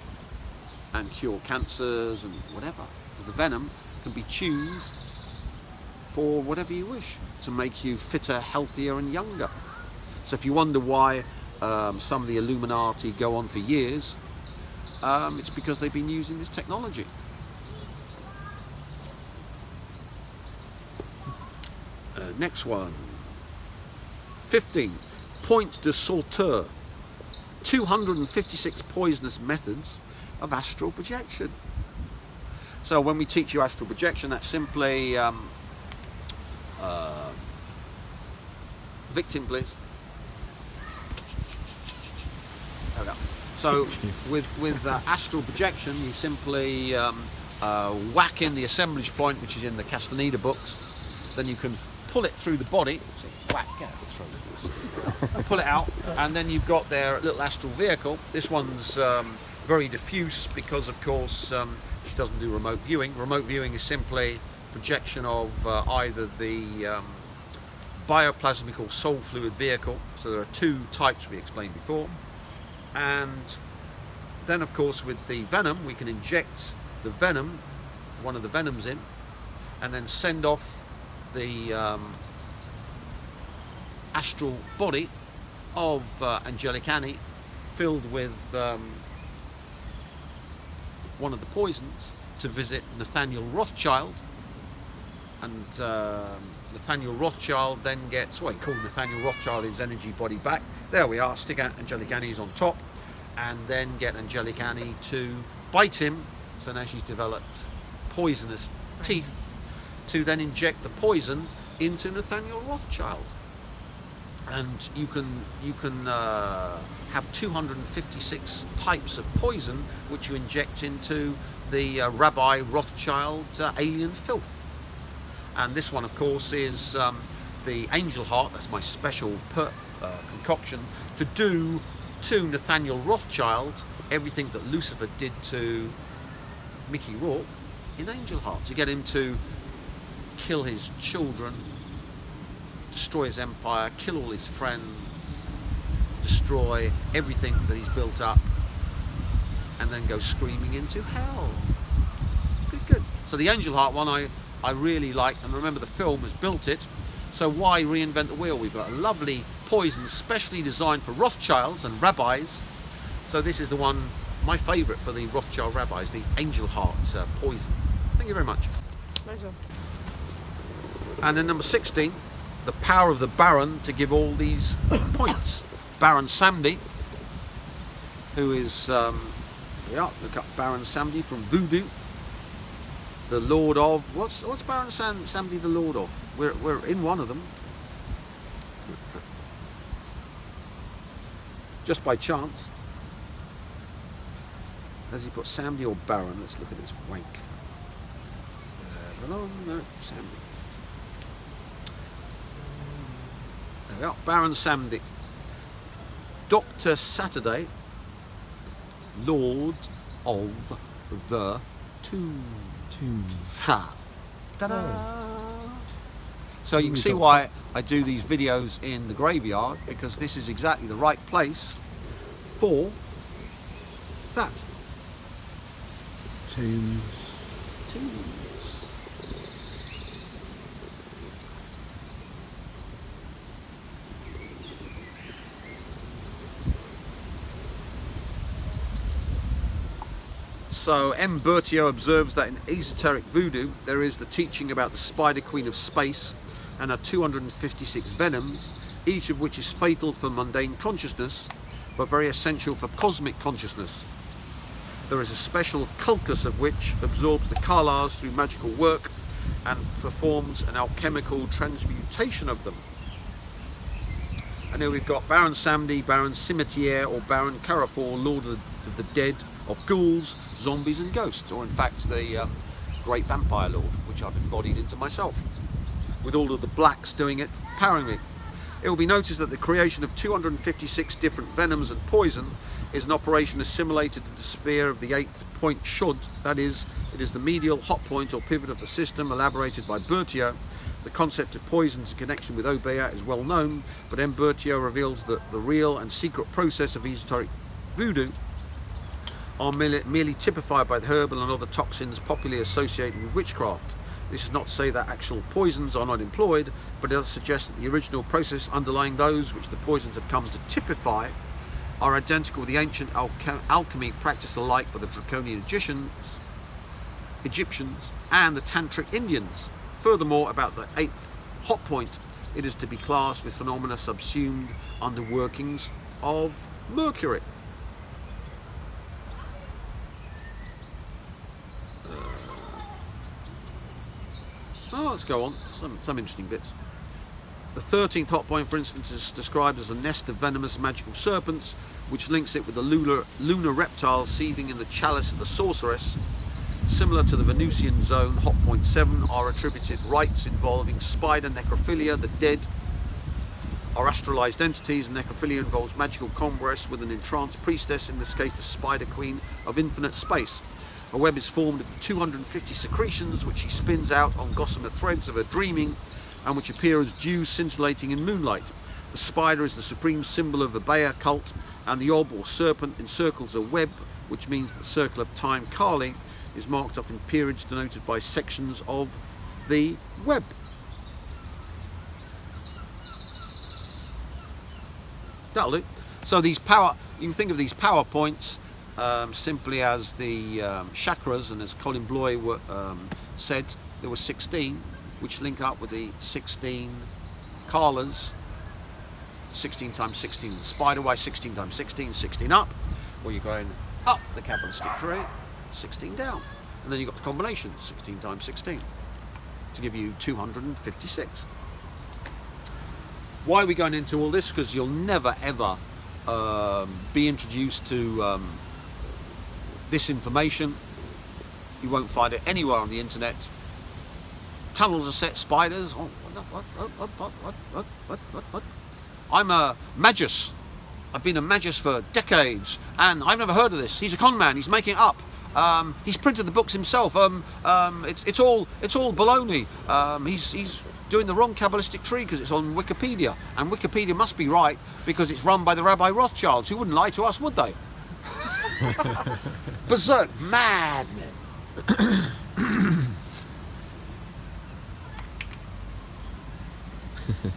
and cure cancers and whatever. The venom can be tuned for whatever you wish to make you fitter, healthier and younger. So if you wonder why some of the Illuminati go on for years, it's because they've been using this technology. Next one. 15. Point de Sauteur. 256 poisonous methods of astral projection. So when we teach you astral projection, that's simply victim, please. There we go. So with astral projection, you simply whack in the assemblage point, which is in the Castaneda books. Then you can pull it through the body. Whack, get out the throat. Pull it out, and then you've got their little astral vehicle. This one's very diffuse because, of course, she doesn't do remote viewing. Remote viewing is simply projection of either the bioplasmic or soul fluid vehicle. So there are two types we explained before. And then, of course, with the venom, we can inject the venom, one of the venoms in, and then send off the astral body of Angelic Annie filled with one of the poisons to visit Nathaniel Rothschild, and Nathaniel Rothschild then gets, well, he called Nathaniel Rothschild his energy body back. There we are, stick out Angelic Annie's on top, and then get Angelic Annie to bite him. So now she's developed poisonous teeth to then inject the poison into Nathaniel Rothschild. And you can have 256 types of poison which you inject into the Rabbi Rothschild alien filth. And this one, of course, is the angel heart. That's my special concoction to do to Nathaniel Rothschild everything that Lucifer did to Mickey Rourke in Angel Heart, to get him to kill his children destroy his empire, kill all his friends, destroy everything that he's built up, and then go screaming into hell. Good. So the angel heart one I really like, and remember the film has built it. So why reinvent the wheel? We've got a lovely poison specially designed for Rothschilds and rabbis. So this is the one, my favourite for the Rothschild rabbis, the angel heart poison. Thank you very much. Pleasure. And then number 16, the power of the Baron to give all these points. Baron Samedi, who is, look up Baron Samedi from Voodoo. The Lord of, what's Baron Samedi the Lord of? We're in one of them. Just by chance. Has he put Samedi or Baron? Let's look at this wank. No, Samedi. There we are, Baron Samedi. Dr. Saturday, Lord of the Tombs. Ha. Ta-da! So you can see why I do these videos in the graveyard, because this is exactly the right place for that. Tombs. So M. Berthiaud observes that in esoteric voodoo there is the teaching about the Spider Queen of Space and her 256 venoms, each of which is fatal for mundane consciousness but very essential for cosmic consciousness. There is a special culcus of which absorbs the Kalas through magical work and performs an alchemical transmutation of them. And here we've got Baron Samedi, Baron Cimetière, or Baron Carrefour, Lord of the Dead, of ghouls, zombies and ghosts, or in fact the great vampire lord, which I've embodied into myself, with all of the blacks doing it, powering me. It will be noticed that the creation of 256 different venoms and poison is an operation assimilated to the sphere of the 8th point Shud, that is, it is the medial hot point or pivot of the system elaborated by Berthiaud. The concept of poisons in connection with Obeah is well known, but M. Berthiaud reveals that the real and secret process of esoteric voodoo are merely typified by the herbal and other toxins popularly associated with witchcraft. This is not to say that actual poisons are not employed, but it does suggest that the original process underlying those which the poisons have come to typify are identical with the ancient alchemy practiced alike by the draconian Egyptians and the Tantric Indians. Furthermore, about the 8th hot point, it is to be classed with phenomena subsumed under workings of Mercury. Let's go on, some interesting bits. The 13th hot point, for instance, is described as a nest of venomous magical serpents, which links it with the lunar reptile seething in the chalice of the sorceress. Similar to the Venusian zone, hot point 7 are attributed rites involving spider necrophilia. The dead are astralized entities, and necrophilia involves magical congress with an entranced priestess, in this case the Spider Queen of infinite space. A web is formed of 250 secretions which she spins out on gossamer threads of her dreaming, and which appear as dew scintillating in moonlight. The spider is the supreme symbol of the Obeah cult, and the orb or serpent encircles a web, which means that the circle of time, Kali, is marked off in periods denoted by sections of the web. That'll do. So these power, you can think of these power points simply as the chakras, and as Colin Bloy said, there were 16, which link up with the 16 Kalas. 16 times 16 the spider, why 16 times 16, 16 up, or you're going up the Kabbalistic tree, 16 down, and then you've got the combination 16 times 16 to give you 256. Why are we going into all this? Because you'll never ever be introduced to this information. You won't find it anywhere on the internet. Tunnels are set, spiders. Oh, what? I'm a magus. I've been a magus for decades, and I've never heard of this. He's a con man. He's making it up. He's printed the books himself. It's all baloney. He's doing the wrong Kabbalistic tree because it's on Wikipedia, and Wikipedia must be right because it's run by the Rabbi Rothschilds, who wouldn't lie to us, would they? Berserk madmen.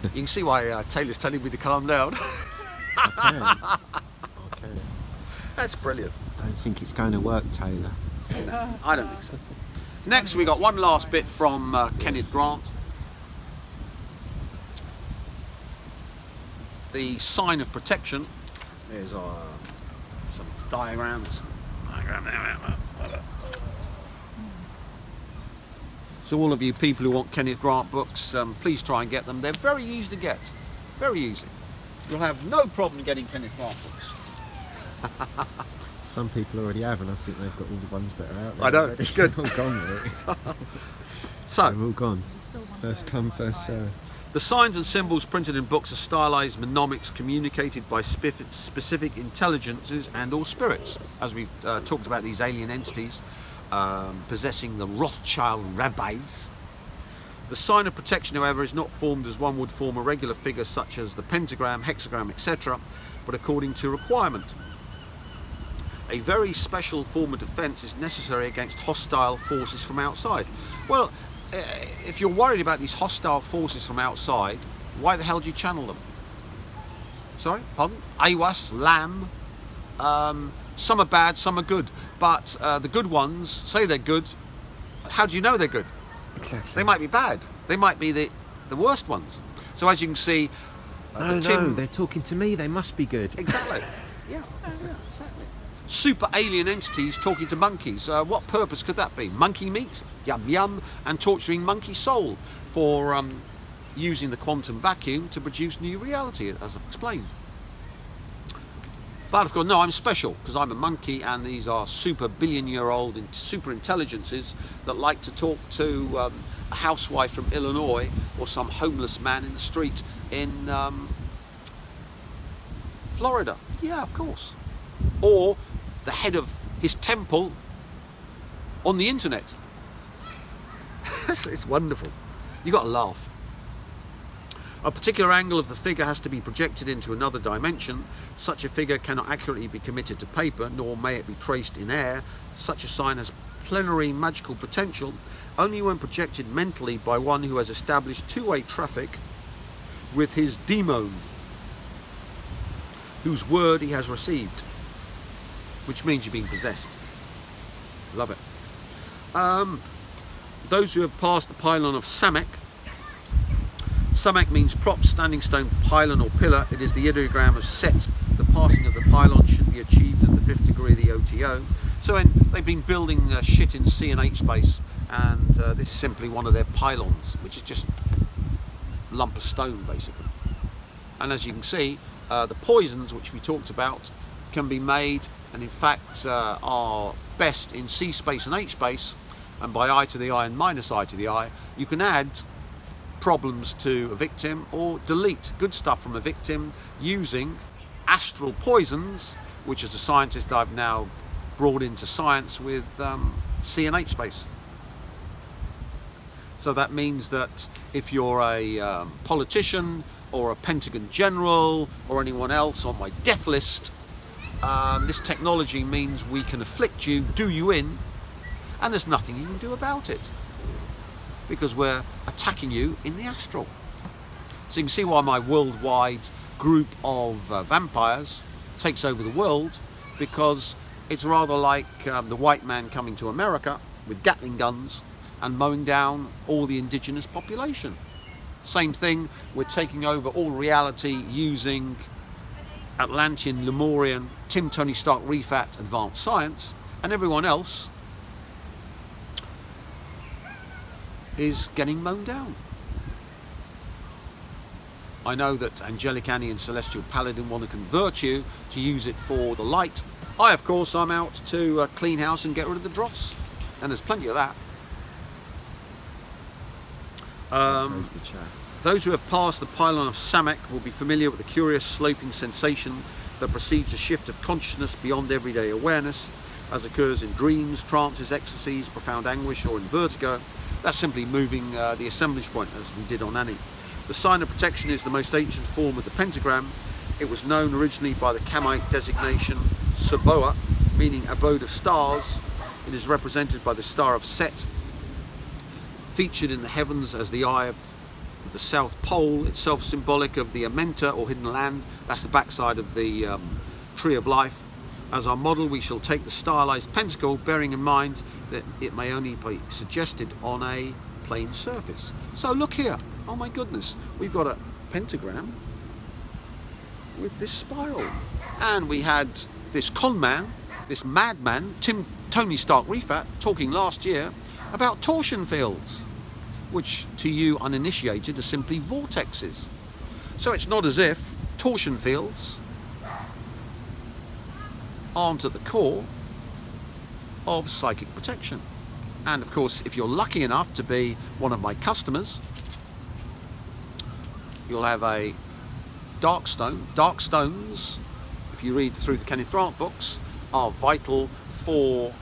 You can see why Taylor's telling me to calm down. Okay. That's brilliant. I don't think it's going to work, Taylor. I don't think so. Next, we got one last bit from Kenneth Grant. The sign of protection. There's some diagrams. So all of you people who want Kenneth Grant books, please try and get them. They're very easy to get. Very easy. You'll have no problem getting Kenneth Grant books. Some people already have, and I think they've got all the ones that are out there. I know, already. it's good. They're all gone, really. So, They're all gone. First come, first served. the signs and symbols printed in books are stylized mnemonics communicated by specific intelligences and or spirits. As we've talked about these alien entities possessing the Rothschild rabbis. The sign of protection, however, is not formed as one would form a regular figure such as the pentagram, hexagram, etc., but according to requirement. A very special form of defence is necessary against hostile forces from outside. Well, if you're worried about these hostile forces from outside, why the hell do you channel them? Sorry? Pardon? Awas, lamb. Some are bad, some are good. But the good ones say they're good. How do you know they're good? Exactly. They might be bad. They might be the worst ones. So as you can see, No, they're talking to me. They must be good. Exactly. Yeah, exactly. Super alien entities talking to monkeys. What purpose could that be? Monkey meat, yum yum, and torturing monkey soul for using the quantum vacuum to produce new reality, as I've explained. But of course, no, I'm special because I'm a monkey, and these are super billion-year-old super intelligences that like to talk to a housewife from Illinois or some homeless man in the street in Florida. Yeah, of course. Or the head of his temple on the internet. It's wonderful. You've got to laugh. A particular angle of the figure has to be projected into another dimension. Such a figure cannot accurately be committed to paper, nor may it be traced in air. Such a sign has plenary magical potential only when projected mentally by one who has established two-way traffic with his demon, whose word he has received, which means you're being possessed. Love it. Those who have passed the pylon of Samek. Samek means prop, standing stone, pylon or pillar. It is the ideogram of Set. The passing of the pylon should be achieved at the 5th degree of the OTO. So they've been building shit in C and H space, and this is simply one of their pylons, which is just a lump of stone basically. And as you can see, the poisons which we talked about can be made, and in fact are best in C space and H space, and by I to the I and minus I to the I, you can add problems to a victim or delete good stuff from a victim using astral poisons, which as a scientist I've now brought into science with C and H space. So that means that if you're a politician or a Pentagon general or anyone else on my death list, this technology means we can afflict you, do you in, and there's nothing you can do about it, because we're attacking you in the astral. So you can see why my worldwide group of vampires takes over the world, because it's rather like the white man coming to America with Gatling guns and mowing down all the indigenous population. Same thing, we're taking over all reality using Atlantean, Lemurian, Tim Tony Stark Refat advanced science, and everyone else is getting mown down. I know that Angelic Annie and Celestial Paladin want to convert you to use it for the light. I, of course, I'm out to clean house and get rid of the dross, and there's plenty of that. Those who have passed the pylon of Samek will be familiar with the curious sloping sensation that precedes a shift of consciousness beyond everyday awareness. as occurs in dreams, trances, ecstasies, profound anguish, or in vertigo. That's simply moving the assemblage point, as we did on Annie. The sign of protection is the most ancient form of the pentagram. It was known originally by the Kamite designation Saboa, meaning abode of stars. It is represented by the star of Set, featured in the heavens as the eye of the South Pole, itself symbolic of the Amenta, or hidden land. That's the backside of the Tree of Life. As our model, we shall take the stylized pentacle, bearing in mind that it may only be suggested on a plane surface. So look here, oh my goodness, we've got a pentagram with this spiral. And we had this con man, this madman, Tony Stark Refat, talking last year about torsion fields, which to you uninitiated are simply vortexes. So it's not as if torsion fields aren't at the core of psychic protection. And of course, if you're lucky enough to be one of my customers, you'll have a dark stone. Dark stones, if you read through the Kenneth Grant books, are vital for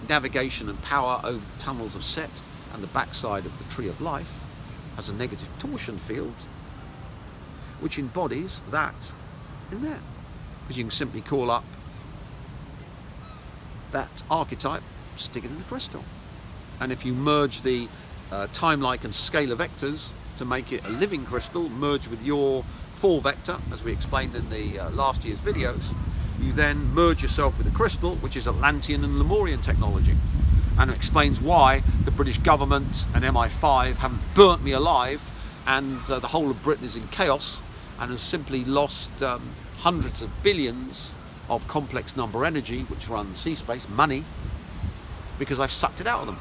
navigation and power over the tunnels of Set and the backside of the Tree of Life, as a negative torsion field which embodies that in there. Because you can simply call up that archetype, stick it in the crystal. And if you merge the time-like and scalar vectors to make it a living crystal, merge with your 4 vector, as we explained in the last year's videos, you then merge yourself with the crystal, which is Atlantean and Lemurian technology. And it explains why the British government and MI5 haven't burnt me alive, and the whole of Britain is in chaos and has simply lost hundreds of billions of complex number energy, which runs sea space, money, because I've sucked it out of them.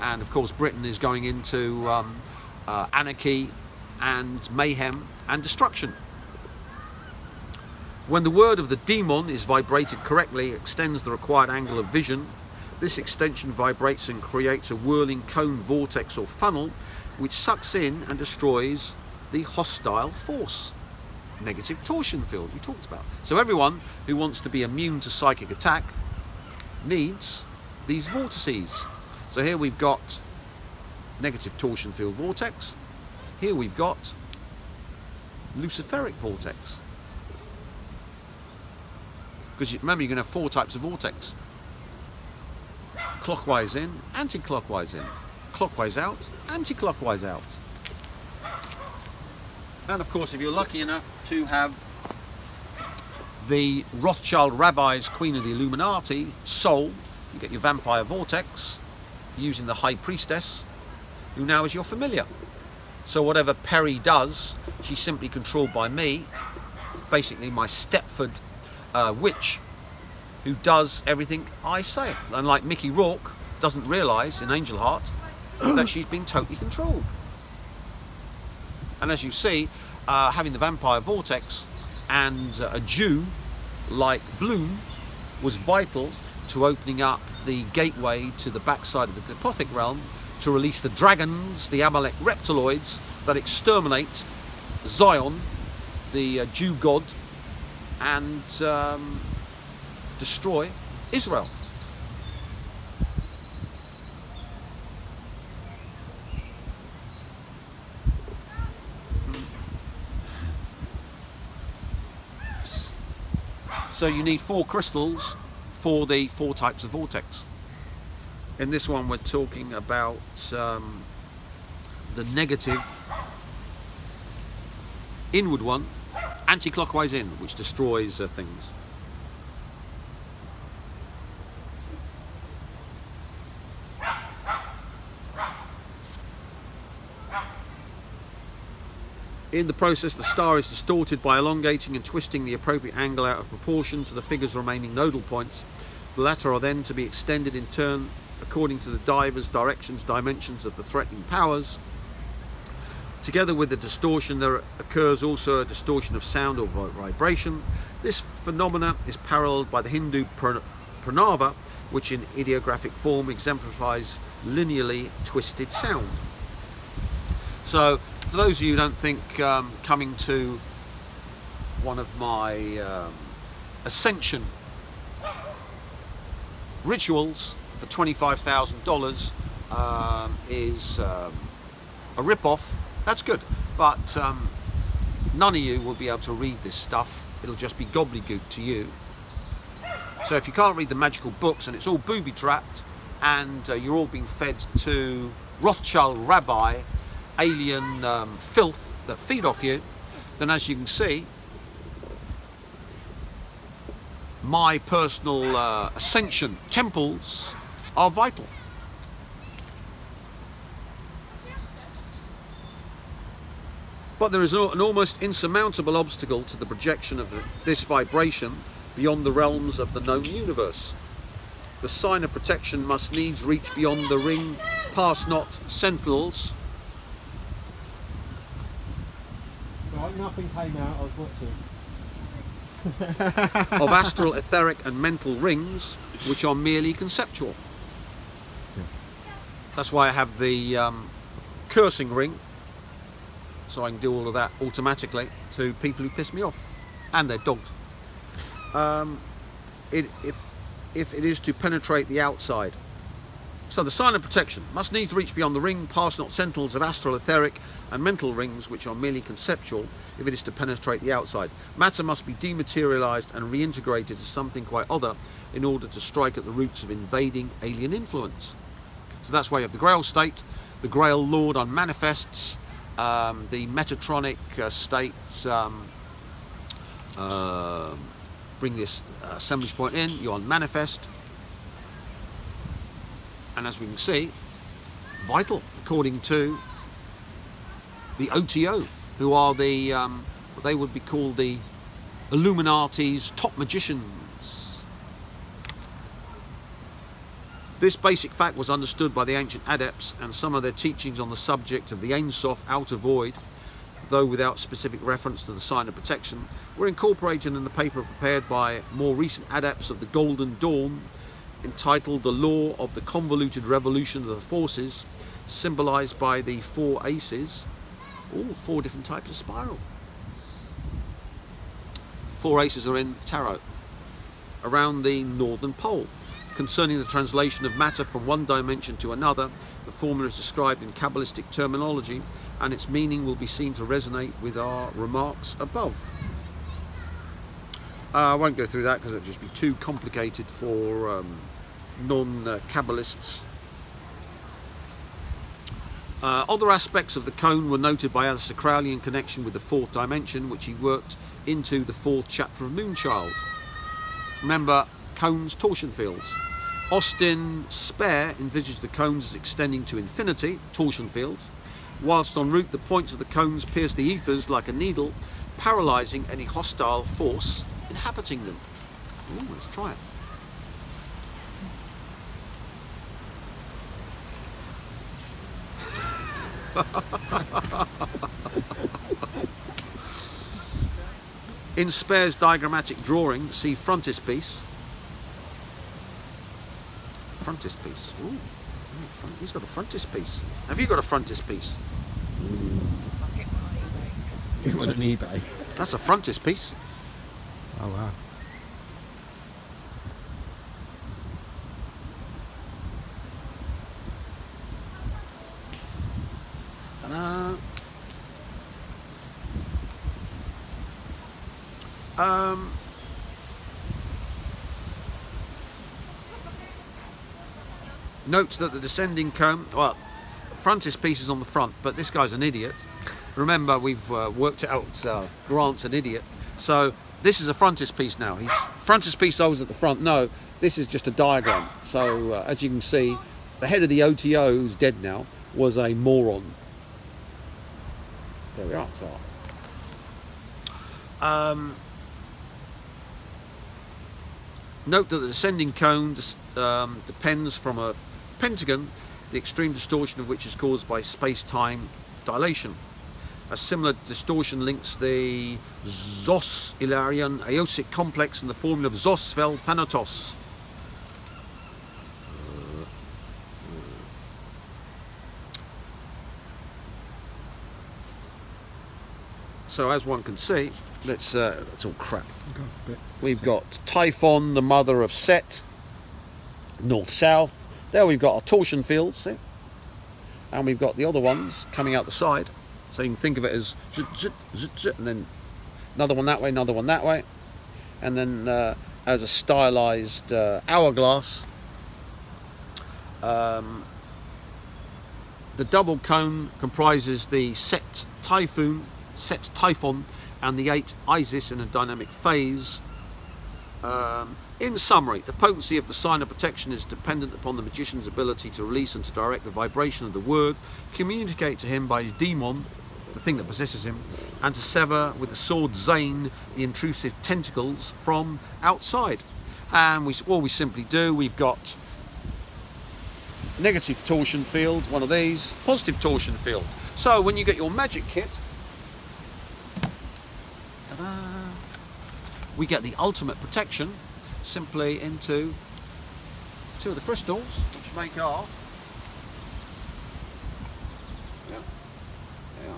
And of course Britain is going into anarchy and mayhem and destruction. When the word of the demon is vibrated correctly, it extends the required angle of vision. This extension vibrates and creates a whirling cone, vortex or funnel, which sucks in and destroys the hostile force. Negative torsion field we talked about. So everyone who wants to be immune to psychic attack needs these vortices. So here we've got negative torsion field vortex. Here we've got luciferic vortex. Because remember, you're going to have 4 types of vortex. Clockwise in, anti-clockwise in. Clockwise out, anti-clockwise out. And of course, if you're lucky enough to have the Rothschild Rabbi's Queen of the Illuminati soul, you get your vampire vortex using the High Priestess, who now is your familiar. So whatever Perry does, she's simply controlled by me, basically my Stepford witch, who does everything I say. And like Mickey Rourke doesn't realise in Angel Heart that she's been totally controlled. And as you see, having the vampire vortex and a Jew like Bloom was vital to opening up the gateway to the backside of the Clipothic realm to release the dragons, the Amalek reptiloids that exterminate Zion, the Jew god, and destroy Israel. So you need 4 crystals for the 4 types of vortex. In this one we're talking about the negative inward one, anti-clockwise in, which destroys things. In the process, the star is distorted by elongating and twisting the appropriate angle out of proportion to the figure's remaining nodal points. The latter are then to be extended in turn according to the divers, directions, dimensions of the threatening powers. Together with the distortion, there occurs also a distortion of sound or vibration. This phenomena is paralleled by the Hindu pranava, which in ideographic form exemplifies linearly twisted sound. So, for those of you who don't think coming to one of my Ascension Rituals for $25,000 is a rip-off. That's good, but none of you will be able to read this stuff. It'll just be gobbledygook to you. So if you can't read the magical books and it's all booby-trapped and you're all being fed to Rothschild rabbi alien filth that feed off you, then as you can see, my personal ascension temples are vital. But there is an almost insurmountable obstacle to the projection of this vibration beyond the realms of the known universe. The sign of protection must needs reach beyond the ring, pass not sentinels. Right, nothing came out, I was watching. Of astral, etheric and mental rings, which are merely conceptual. Yeah. That's why I have the cursing ring, so I can do all of that automatically to people who piss me off and their dogs. If it is to penetrate the outside. So the sign of protection must needs reach beyond the ring, pass not sentinels of astral, etheric and mental rings, which are merely conceptual, if it is to penetrate the outside. Matter must be dematerialized and reintegrated as something quite other in order to strike at the roots of invading alien influence. So that's why you have the Grail state, the Grail Lord unmanifests, the Metatronic states, bring this assemblage point in, you unmanifest. And as we can see, vital, according to the OTO, who are the, what they would be called the Illuminati's top magicians. This basic fact was understood by the ancient adepts, and some of their teachings on the subject of the Ein Sof, outer void, though without specific reference to the sign of protection, were incorporated in the paper prepared by more recent adepts of the Golden Dawn, entitled The Law of the Convoluted Revolution of the Forces, symbolized by the 4 aces, all 4 different types of spiral. 4 aces are in tarot, around the northern pole. Concerning the translation of matter from one dimension to another, the formula is described in Kabbalistic terminology, and its meaning will be seen to resonate with our remarks above. I won't go through that because it would just be too complicated for non-Kabbalists. Other aspects of the cone were noted by Alistair Crowley in connection with the 4th dimension, which he worked into the 4th chapter of Moonchild. Remember, cones, torsion fields. Austin Spare envisaged the cones as extending to infinity, torsion fields, whilst en route the points of the cones pierced the ethers like a needle, paralysing any hostile force inhabiting them. Ooh, let's try it. In Spare's diagrammatic drawing, see frontispiece. Frontispiece. Ooh, he's got a frontispiece. Have you got a frontispiece? You want an eBay? That's a frontispiece. Oh wow. Ta-da. Note that the descending cone, well, frontispiece is on the front, but this guy's an idiot. Remember, we've worked out Grant's an idiot. So this is a frontispiece now. He's frontispiece always at the front. No, this is just a diagram. So as you can see, the head of the OTO, who's dead now, was a moron. There we are. So, note that the descending cone depends from a pentagon, the extreme distortion of which is caused by space-time dilation. A similar distortion links the Zos-Ilarian Aosic complex and the formula of Zos-Vel Thanatos. So as one can see, that's all crap. We've got Typhon, the mother of Set, north-south. There we've got our torsion fields, see? And we've got the other ones coming out the side. So you can think of it as zit, zit, zit, zit, and then another one that way, another one that way. And then as a stylized hourglass, the double cone comprises the set typhoon, and the 8 Isis in a dynamic phase. In summary, the potency of the sign of protection is dependent upon the magician's ability to release and to direct the vibration of the word, communicate to him by his demon, the thing that possesses him, and to sever with the sword Zane the intrusive tentacles from outside. And all we simply do, we've got negative torsion field, one of these, positive torsion field. So when you get your magic kit, ta-da, we get the ultimate protection simply into 2 of the crystals, which make our, yeah, there.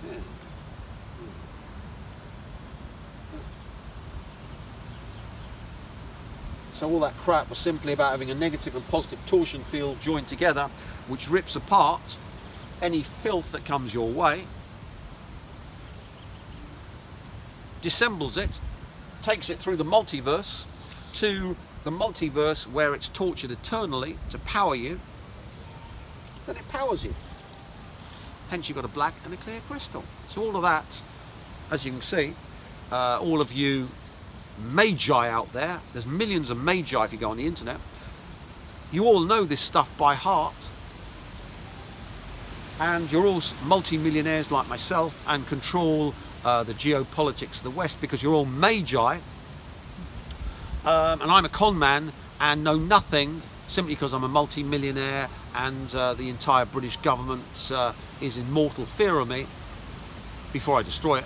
Yeah. So all that crap was simply about having a negative and positive torsion field joined together, which rips apart any filth that comes your way, dissembles it, takes it through the multiverse to the multiverse where it's tortured eternally to power you, then it powers you. Hence you've got a black and a clear crystal. So all of that, as you can see, all of you magi out there, there's millions of magi if you go on the internet, you all know this stuff by heart, and you're all multi-millionaires like myself and control the geopolitics of the West because you're all magi, and I'm a con man and know nothing simply because I'm a multi-millionaire and the entire British government is in mortal fear of me before I destroy it.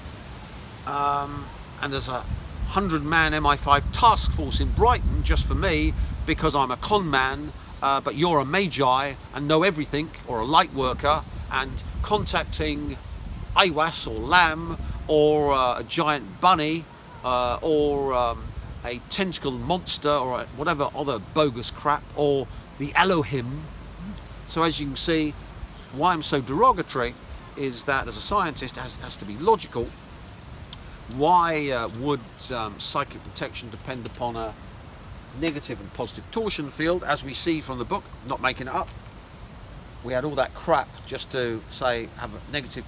And there's a 100-man MI5 task force in Brighton just for me because I'm a con man, but you're a magi and know everything, or a light worker, and contacting Iwas or Lamb or a giant bunny or a tentacle monster or whatever other bogus crap, or the Elohim. So as you can see, why I'm so derogatory is that as a scientist it has to be logical. Why would psychic protection depend upon a negative and positive torsion field, as we see from the book? Not making it up. We had all that crap just to say have a negative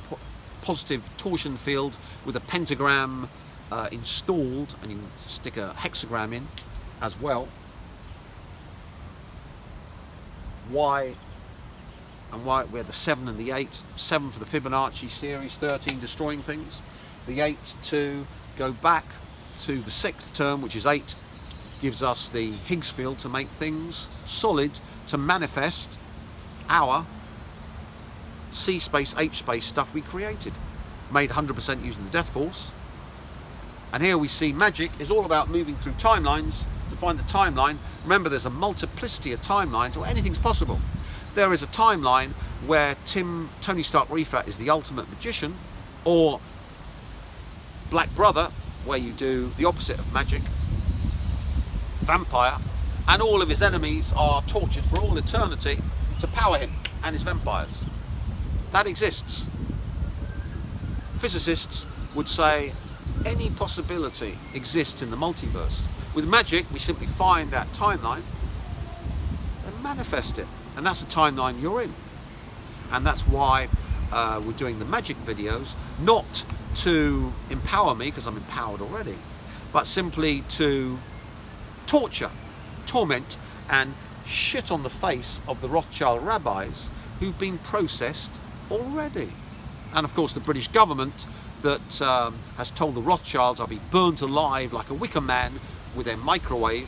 positive torsion field with a pentagram installed, and you can stick a hexagram in as well. Why? And why we had the 7 and the 8. 7 for the Fibonacci series, 13 destroying things. The 8 to go back to the 6th term, which is 8, gives us the Higgs field to make things solid, to manifest our C space, H space stuff we created, made 100% using the Death Force. And here we see magic is all about moving through timelines to find the timeline. Remember, there's a multiplicity of timelines, or anything's possible. There is a timeline where Tony Stark Reefer is the ultimate magician, or Black Brother, where you do the opposite of magic, vampire, and all of his enemies are tortured for all eternity to power him and his vampires. That exists. Physicists would say any possibility exists in the multiverse. With magic, we simply find that timeline and manifest it, and that's the timeline you're in. And that's why we're doing the magic videos, not to empower me, because I'm empowered already, but simply to torture, torment, and shit on the face of the Rothschild rabbis who've been processed already. And of course the British government that has told the Rothschilds I'll be burnt alive like a wicker man with their microwave.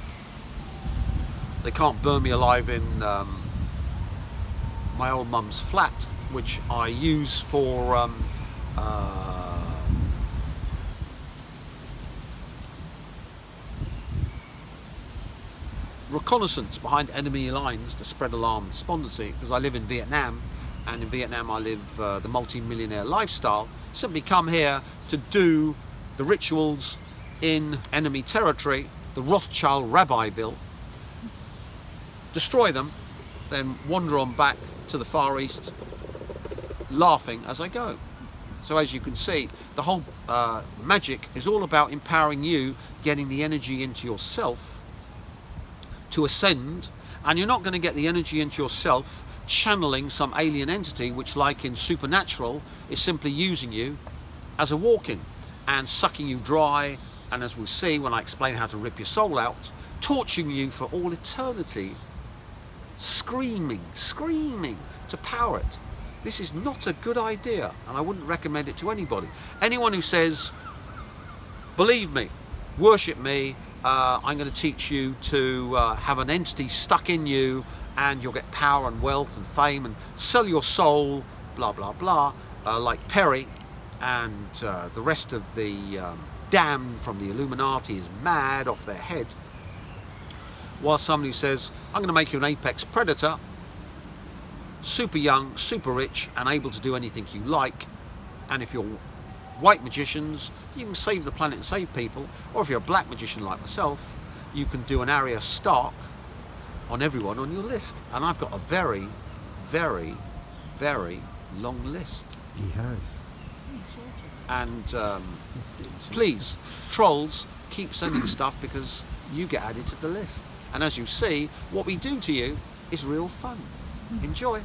They can't burn me alive in my old mum's flat, which I use for reconnaissance behind enemy lines to spread alarm despondency, because I live in Vietnam, and in Vietnam I live the multi-millionaire lifestyle. Simply come here to do the rituals in enemy territory the Rothschild Rabbi-ville, destroy them, then wander on back to the Far East, laughing as I go. So as you can see, the whole magic is all about empowering you, getting the energy into yourself to ascend. And you're not going to get the energy into yourself channeling some alien entity, which, like in Supernatural, is simply using you as a walk-in and sucking you dry, and as we'll see when I explain how to rip your soul out, torturing you for all eternity, screaming to power it. This is not a good idea, and I wouldn't recommend it to anybody. Anyone who says, believe me, worship me, I'm going to teach you to have an entity stuck in you and you'll get power and wealth and fame and sell your soul, blah, blah, blah, like Perry and the rest of the damned from the Illuminati is mad off their head. While somebody says, I'm going to make you an apex predator, super young, super rich, and able to do anything you like. And if you're white magicians, you can save the planet and save people. Or if you're a black magician like myself, you can do an Arya Stark on everyone on your list. And I've got a very, very, very long list. He has. And please, trolls, keep sending stuff because you get added to the list. And as you see, what we do to you is real fun. Enjoy.